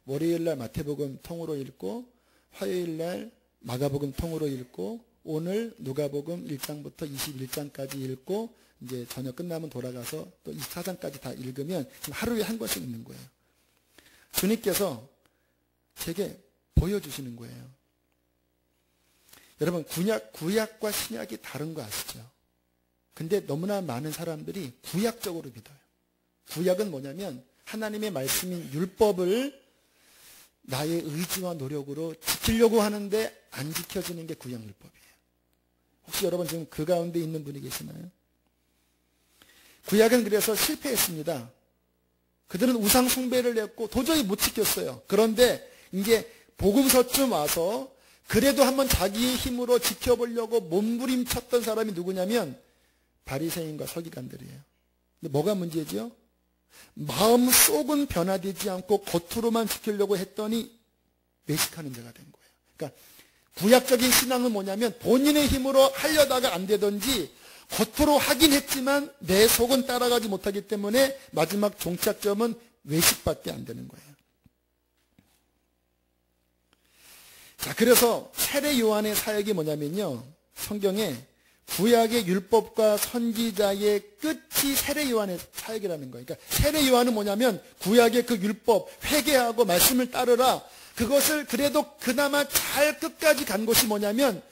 S1: 월요일 날 마태복음 통으로 읽고, 화요일 날 마가복음 통으로 읽고, 오늘 누가복음 1장부터 21장까지 읽고, 이제 저녁 끝나면 돌아가서 또 24장까지 다 읽으면 하루에 한 권씩 읽는 거예요. 주님께서 제게 보여주시는 거예요. 여러분, 구약과 신약이 다른 거 아시죠? 근데 너무나 많은 사람들이 구약적으로 믿어요. 구약은 뭐냐면 하나님의 말씀인 율법을 나의 의지와 노력으로 지키려고 하는데 안 지켜지는 게 구약 율법이에요. 혹시 여러분 지금 그 가운데 있는 분이 계시나요? 구약은 그래서 실패했습니다. 그들은 우상 숭배를 했고 도저히 못 지켰어요. 그런데 이제 복음서쯤 와서 그래도 한번 자기의 힘으로 지켜보려고 몸부림쳤던 사람이 누구냐면 바리새인과 서기관들이에요. 근데 뭐가 문제죠? 마음속은 변화되지 않고 겉으로만 지키려고 했더니 외식하는 자가 된 거예요. 그러니까 구약적인 신앙은 뭐냐면 본인의 힘으로 하려다가 안 되든지 겉으로 하긴 했지만 내 속은 따라가지 못하기 때문에 마지막 종착점은 외식밖에 안 되는 거예요. 자, 그래서 세례 요한의 사역이 뭐냐면요, 성경에 구약의 율법과 선지자의 끝이 세례 요한의 사역이라는 거예요. 그러니까 세례 요한은 뭐냐면 구약의 그 율법 회개하고 말씀을 따르라, 그것을 그래도 그나마 잘 끝까지 간 것이 뭐냐면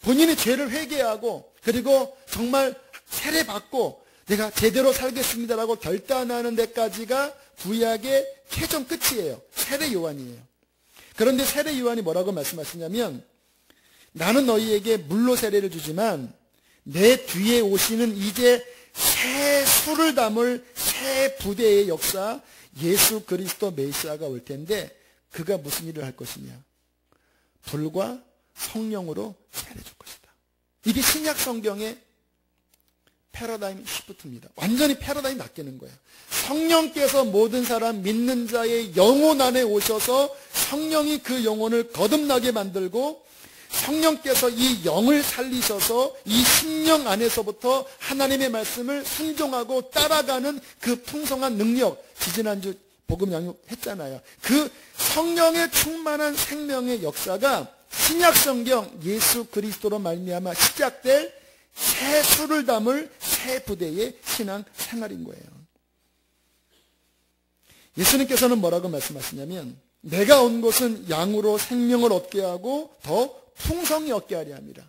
S1: 본인의 죄를 회개하고 그리고 정말 세례 받고 내가 제대로 살겠습니다라고 결단하는 데까지가 구약의 최종 끝이에요. 세례 요한이에요. 그런데 세례 요한이 뭐라고 말씀하시냐면, 나는 너희에게 물로 세례를 주지만 내 뒤에 오시는 이제 새 수를 담을 새 부대의 역사, 예수 그리스도 메시아가 올 텐데 그가 무슨 일을 할 것이냐? 불과 성령으로 세례 줄 것이다. 이게 신약 성경의 패러다임 시프트입니다. 완전히 패러다임이 바뀌는 거예요. 성령께서 모든 사람 믿는 자의 영혼 안에 오셔서 성령이 그 영혼을 거듭나게 만들고, 성령께서 이 영을 살리셔서 이 심령 안에서부터 하나님의 말씀을 순종하고 따라가는 그 풍성한 능력, 지지난주 복음 양육했잖아요. 그 성령의 충만한 생명의 역사가 신약 성경 예수 그리스도로 말미암아 시작될 새 수를 담을 새 부대의 신앙 생활인 거예요. 예수님께서는 뭐라고 말씀하시냐면, 내가 온 것은 양으로 생명을 얻게 하고 더 풍성히 얻게 하려 합니다.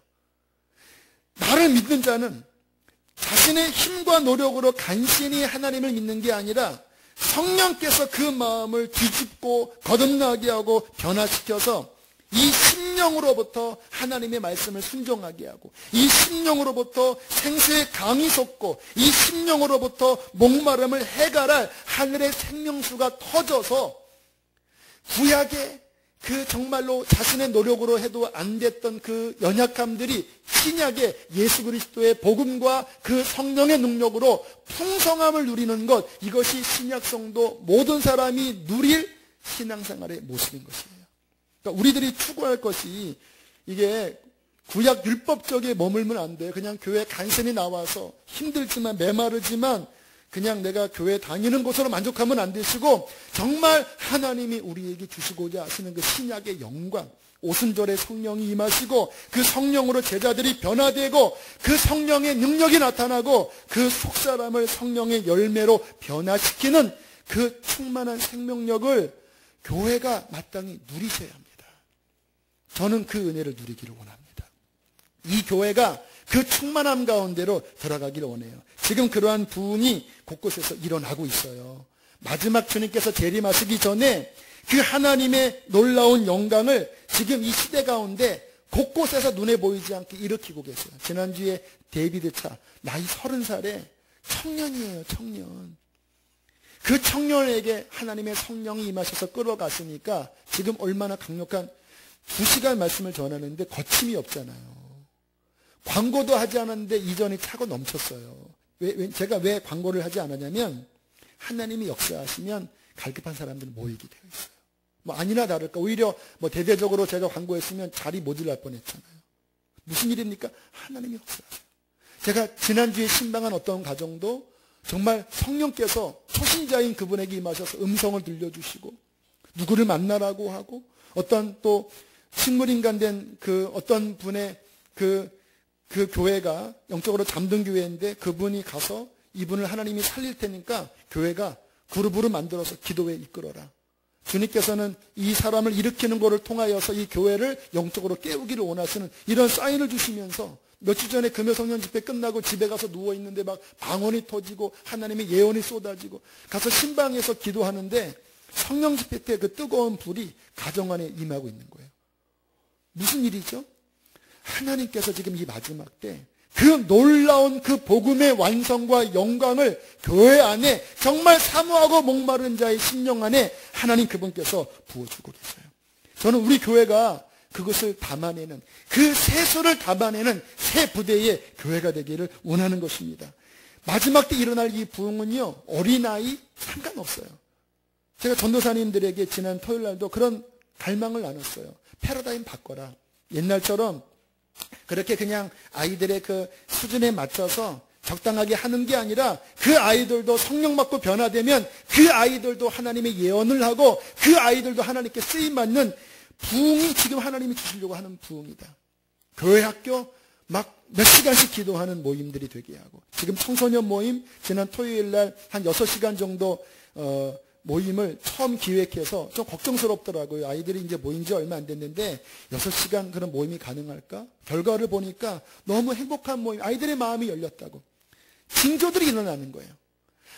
S1: 나를 믿는 자는 자신의 힘과 노력으로 간신히 하나님을 믿는 게 아니라 성령께서 그 마음을 뒤집고 거듭나게 하고 변화시켜서 이 심령으로부터 하나님의 말씀을 순종하게 하고, 이 심령으로부터 생수의 강이 솟고, 이 심령으로부터 목마름을 해결할 하늘의 생명수가 터져서 구약의 그 정말로 자신의 노력으로 해도 안 됐던 그 연약함들이 신약의 예수 그리스도의 복음과 그 성령의 능력으로 풍성함을 누리는 것, 이것이 신약 성도 모든 사람이 누릴 신앙생활의 모습인 것이에요. 그러니까 우리들이 추구할 것이, 이게 구약 율법적에 머물면 안 돼요. 그냥 교회 간신히 나와서 힘들지만 메마르지만 그냥 내가 교회 다니는 것으로 만족하면 안 되시고, 정말 하나님이 우리에게 주시고자 하시는 그 신약의 영광, 오순절에 성령이 임하시고 그 성령으로 제자들이 변화되고 그 성령의 능력이 나타나고 그 속사람을 성령의 열매로 변화시키는 그 충만한 생명력을 교회가 마땅히 누리셔야 합니다. 저는 그 은혜를 누리기를 원합니다. 이 교회가 그 충만함 가운데로 들어가기를 원해요. 지금 그러한 부흥이 곳곳에서 일어나고 있어요. 마지막 주님께서 재림하시기 전에 그 하나님의 놀라운 영광을 지금 이 시대 가운데 곳곳에서 눈에 보이지 않게 일으키고 계세요. 지난주에 데이비드 차, 나이 30살에 청년이에요. 청년. 그 청년에게 하나님의 성령이 임하셔서 끌어갔으니까 지금 얼마나 강력한 2시간 말씀을 전하는데 거침이 없잖아요. 광고도 하지 않았는데 이전이 차고 넘쳤어요. 제가 왜 광고를 하지 않았냐면 하나님이 역사하시면 갈급한 사람들은 모이게 되어 있어요. 뭐 아니나 다를까 오히려 뭐 대대적으로 제가 광고했으면 자리 모자랄 뻔했잖아요. 무슨 일입니까? 하나님이 역사하세요. 제가 지난주에 신방한 어떤 가정도 정말 성령께서 초신자인 그분에게 임하셔서 음성을 들려주시고 누구를 만나라고 하고 어떤 또 식물인간 된 그 어떤 분의 그 교회가 영적으로 잠든 교회인데 그분이 가서 이분을 하나님이 살릴 테니까 교회가 그룹으로 만들어서 기도에 이끌어라. 주님께서는 이 사람을 일으키는 것을 통하여서 이 교회를 영적으로 깨우기를 원하시는 이런 사인을 주시면서 며칠 전에 금요성령 집회 끝나고 집에 가서 누워있는데 막 방언이 터지고 하나님의 예언이 쏟아지고 가서 신방에서 기도하는데 성령 집회 때 그 뜨거운 불이 가정 안에 임하고 있는 거예요. 무슨 일이죠? 하나님께서 지금 이 마지막 때 그 놀라운 그 복음의 완성과 영광을 교회 안에 정말 사모하고 목마른 자의 심령 안에 하나님 그분께서 부어주고 계세요. 저는 우리 교회가 그것을 담아내는 그 세수를 담아내는 새 부대의 교회가 되기를 원하는 것입니다. 마지막 때 일어날 이 부흥은요 어린아이 상관없어요. 제가 전도사님들에게 지난 토요일 날도 그런 갈망을 나눴어요. 패러다임 바꿔라. 옛날처럼 그렇게 그냥 아이들의 그 수준에 맞춰서 적당하게 하는 게 아니라 그 아이들도 성령 받고 변화되면 그 아이들도 하나님의 예언을 하고 그 아이들도 하나님께 쓰임받는 부흥이 지금 하나님이 주시려고 하는 부흥이다. 교회 학교 막 몇 시간씩 기도하는 모임들이 되게 하고 지금 청소년 모임 지난 토요일 날 한 6시간 정도 모임을 처음 기획해서 좀 걱정스럽더라고요. 아이들이 이제 모인 지 얼마 안 됐는데 6시간 그런 모임이 가능할까? 결과를 보니까 너무 행복한 모임, 아이들의 마음이 열렸다고. 징조들이 일어나는 거예요.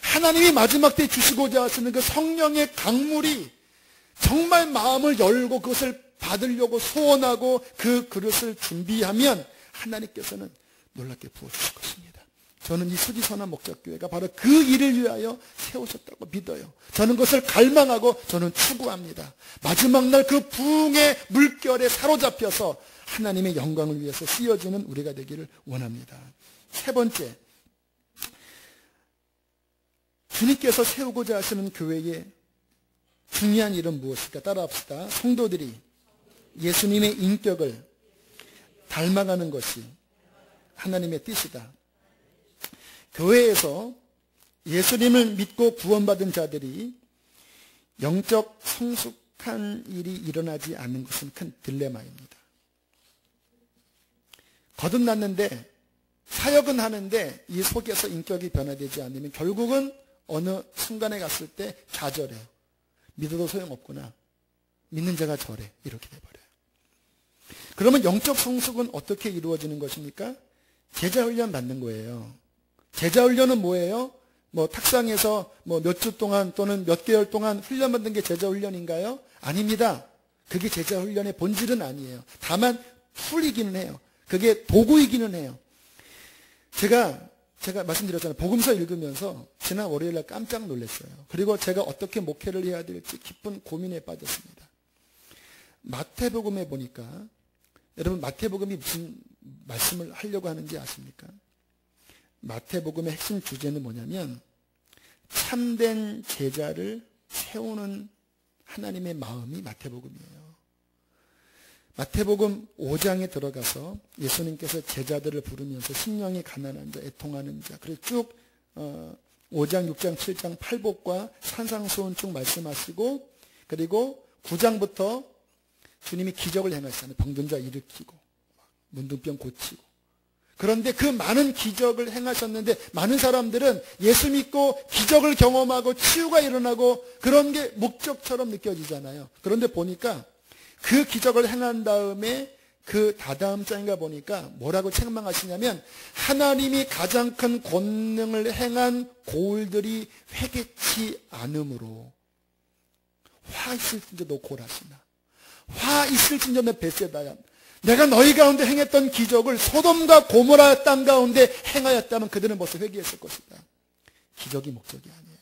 S1: 하나님이 마지막 때 주시고자 하시는 그 성령의 강물이 정말 마음을 열고 그것을 받으려고 소원하고 그 그릇을 준비하면 하나님께서는 놀랍게 부어주실 것입니다. 저는 이 수지선한 목적교회가 바로 그 일을 위하여 세우셨다고 믿어요. 저는 그것을 갈망하고 저는 추구합니다. 마지막 날 그 부흥의 물결에 사로잡혀서 하나님의 영광을 위해서 쓰여지는 우리가 되기를 원합니다. 세 번째, 주님께서 세우고자 하시는 교회의 중요한 일은 무엇일까? 따라합시다. 성도들이 예수님의 인격을 닮아가는 것이 하나님의 뜻이다. 교회에서 예수님을 믿고 구원받은 자들이 영적 성숙한 일이 일어나지 않는 것은 큰 딜레마입니다. 거듭났는데 사역은 하는데 이 속에서 인격이 변화되지 않으면 결국은 어느 순간에 갔을 때 좌절해요. 믿어도 소용없구나. 믿는 자가 저래. 이렇게 돼버려요. 그러면 영적 성숙은 어떻게 이루어지는 것입니까? 제자훈련 받는 거예요. 제자훈련은 뭐예요? 뭐 탁상에서 뭐 몇 주 동안 또는 몇 개월 동안 훈련받는 게 제자훈련인가요? 아닙니다. 그게 제자훈련의 본질은 아니에요. 다만 툴이기는 해요. 그게 도구이기는 해요. 제가 말씀드렸잖아요. 복음서 읽으면서 지난 월요일 날 깜짝 놀랐어요. 그리고 제가 어떻게 목회를 해야 될지 깊은 고민에 빠졌습니다. 마태복음에 보니까 여러분 마태복음이 무슨 말씀을 하려고 하는지 아십니까? 마태복음의 핵심 주제는 뭐냐면 참된 제자를 세우는 하나님의 마음이 마태복음이에요. 마태복음 5장에 들어가서 예수님께서 제자들을 부르면서 심령이 가난한 자, 애통하는 자, 그래서 쭉 5장, 6장, 7장, 팔복과 산상수훈 쭉 말씀하시고 그리고 9장부터 주님이 기적을 행하시잖아요. 병든 자 일으키고 문둥병 고치고. 그런데 그 많은 기적을 행하셨는데 많은 사람들은 예수 믿고 기적을 경험하고 치유가 일어나고 그런 게 목적처럼 느껴지잖아요. 그런데 보니까 그 기적을 행한 다음에 그 다다음 장인가 보니까 뭐라고 책망하시냐면 하나님이 가장 큰 권능을 행한 고울들이 회개치 않으므로 화 있을진저 너 골하시나 화 있을진저 너 베세다야 내가 너희 가운데 행했던 기적을 소돔과 고모라 땅 가운데 행하였다면 그들은 벌써 회개했을 것이다. 기적이 목적이 아니에요.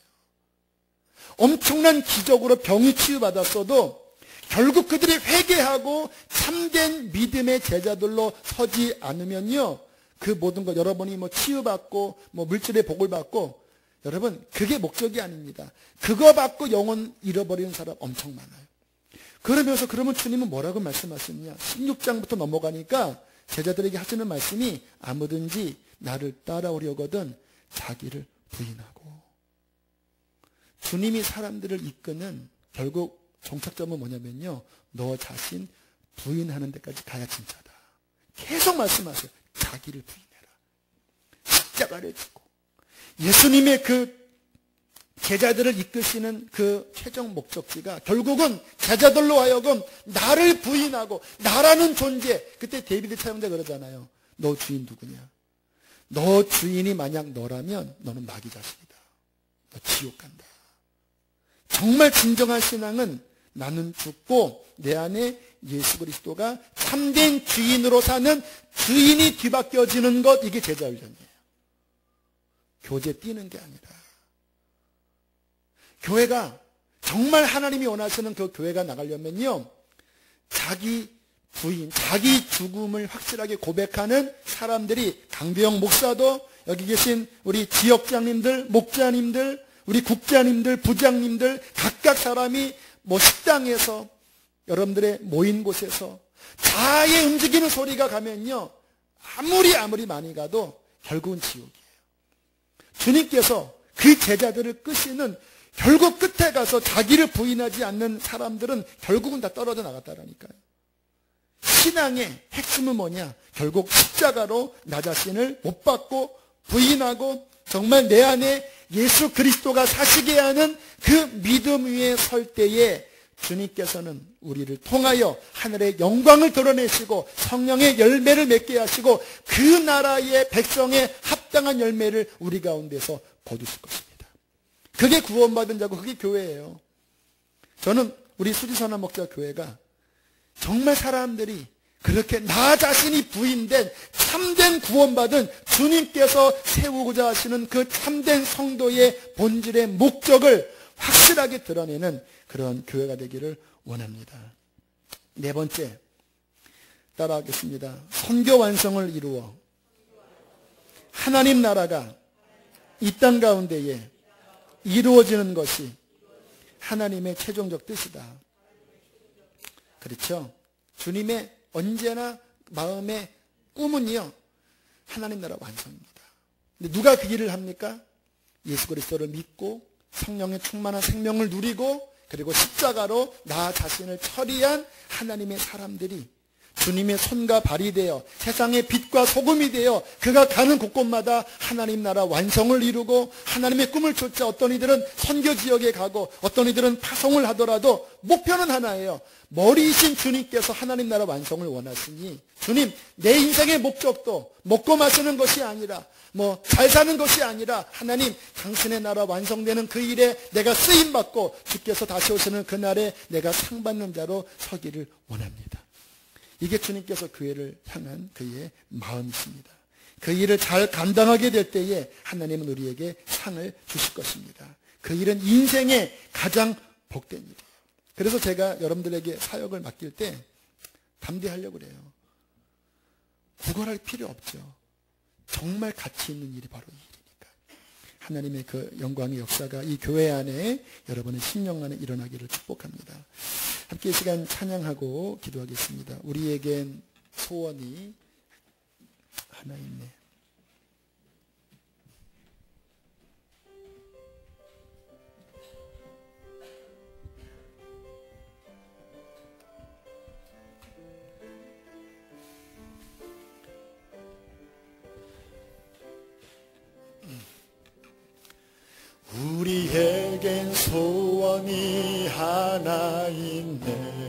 S1: 엄청난 기적으로 병이 치유받았어도 결국 그들이 회개하고 참된 믿음의 제자들로 서지 않으면요, 그 모든 것 여러분이 치유받고 물질의 복을 받고, 여러분 그게 목적이 아닙니다. 그거 받고 영혼 잃어버리는 사람 엄청 많아요. 그러면 주님은 뭐라고 말씀하시느냐? 16장부터 넘어가니까 제자들에게 하시는 말씀이 아무든지 나를 따라오려거든 자기를 부인하고. 주님이 사람들을 이끄는 결국 종착점은 뭐냐면요, 너 자신 부인하는 데까지 가야 진짜다. 계속 말씀하세요. 자기를 부인해라. 십자가를 지고. 예수님의 그 제자들을 이끄시는 그 최종 목적지가 결국은 제자들로 하여금 나를 부인하고 나라는 존재. 그때 데이비드 차용자 그러잖아요. 너 주인 누구냐? 너 주인이 만약 너라면 너는 마귀 자식이다. 너 지옥 간다. 정말 진정한 신앙은 나는 죽고 내 안에 예수 그리스도가 참된 주인으로 사는 주인이 뒤바뀌어지는 것, 이게 제자훈련이에요. 교재 뛰는 게 아니라. 교회가 정말 하나님이 원하시는 그 교회가 나가려면요, 자기 부인, 자기 죽음을 확실하게 고백하는 사람들이, 강병 목사도, 여기 계신 우리 지역장님들, 목자님들, 우리 국장님들, 부장님들, 각각 사람이 식당에서, 여러분들의 모인 곳에서 자의 움직이는 소리가 가면요, 아무리 많이 가도 결국은 지옥이에요. 주님께서 그 제자들을 끄시는, 결국 끝에 가서 자기를 부인하지 않는 사람들은 결국은 다 떨어져 나갔다라니까요. 신앙의 핵심은 뭐냐? 결국 십자가로 나 자신을 못 박고 부인하고 정말 내 안에 예수 그리스도가 사시게 하는 그 믿음 위에 설 때에 주님께서는 우리를 통하여 하늘의 영광을 드러내시고 성령의 열매를 맺게 하시고 그 나라의 백성의 합당한 열매를 우리 가운데서 거두실 것입니다. 그게 구원받은 자고 그게 교회예요. 저는 우리 수지선화 목자 교회가 정말 사람들이 그렇게 나 자신이 부인된 참된 구원받은 주님께서 세우고자 하시는 그 참된 성도의 본질의 목적을 확실하게 드러내는 그런 교회가 되기를 원합니다. 네 번째, 따라하겠습니다. 선교 완성을 이루어 하나님 나라가 이 땅 가운데에 이루어지는 것이 하나님의 최종적 뜻이다. 그렇죠? 주님의 언제나 마음의 꿈은요, 하나님 나라 완성입니다. 근데 누가 그 일을 합니까? 예수 그리스도를 믿고 성령의 충만한 생명을 누리고 그리고 십자가로 나 자신을 처리한 하나님의 사람들이 주님의 손과 발이 되어 세상의 빛과 소금이 되어 그가 가는 곳곳마다 하나님 나라 완성을 이루고 하나님의 꿈을 쫓아 어떤 이들은 선교 지역에 가고 어떤 이들은 파송을 하더라도 목표는 하나예요. 머리이신 주님께서 하나님 나라 완성을 원하시니, 주님, 내 인생의 목적도 먹고 마시는 것이 아니라 잘 사는 것이 아니라 하나님, 당신의 나라 완성되는 그 일에 내가 쓰임받고 주께서 다시 오시는 그날에 내가 상 받는 자로 서기를 원합니다. 이게 주님께서 교회를 향한 그의 마음이십니다. 그 일을 잘 감당하게 될 때에 하나님은 우리에게 상을 주실 것입니다. 그 일은 인생의 가장 복된 일이에요. 그래서 제가 여러분들에게 사역을 맡길 때 담대하려고 그래요. 구걸할 필요 없죠. 정말 가치 있는 일이 바로 이 일이니까. 하나님의 그 영광의 역사가 이 교회 안에 여러분의 심령 안에 일어나기를 축복합니다. 함께 이 시간 찬양하고 기도하겠습니다. 우리에겐 소원이 하나 있네. 우리에겐 소원이 하나 있네.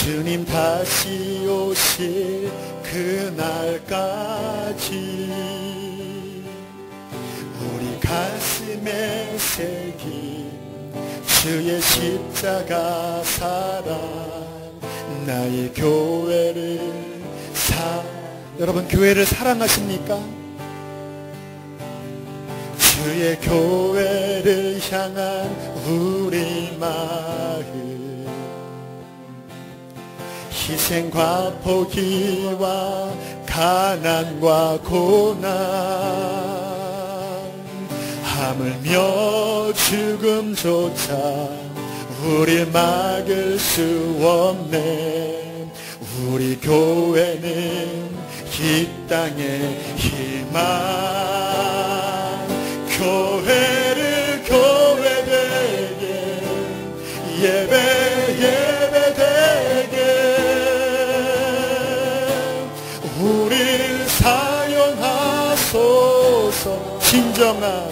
S1: 주님 다시 오실 그날까지 우리 가슴에 새긴 주의 십자가 사랑 나의 교회를 여러분 교회를 사랑하십니까? 주의 교회를 향한 우리 마음 희생과 포기와 가난과 고난 하물며 죽음조차 우릴 막을 수 없네. 우리 교회는 이 땅의 희망 교회를 교회되게 예배되게 우릴 사용하소서 진정한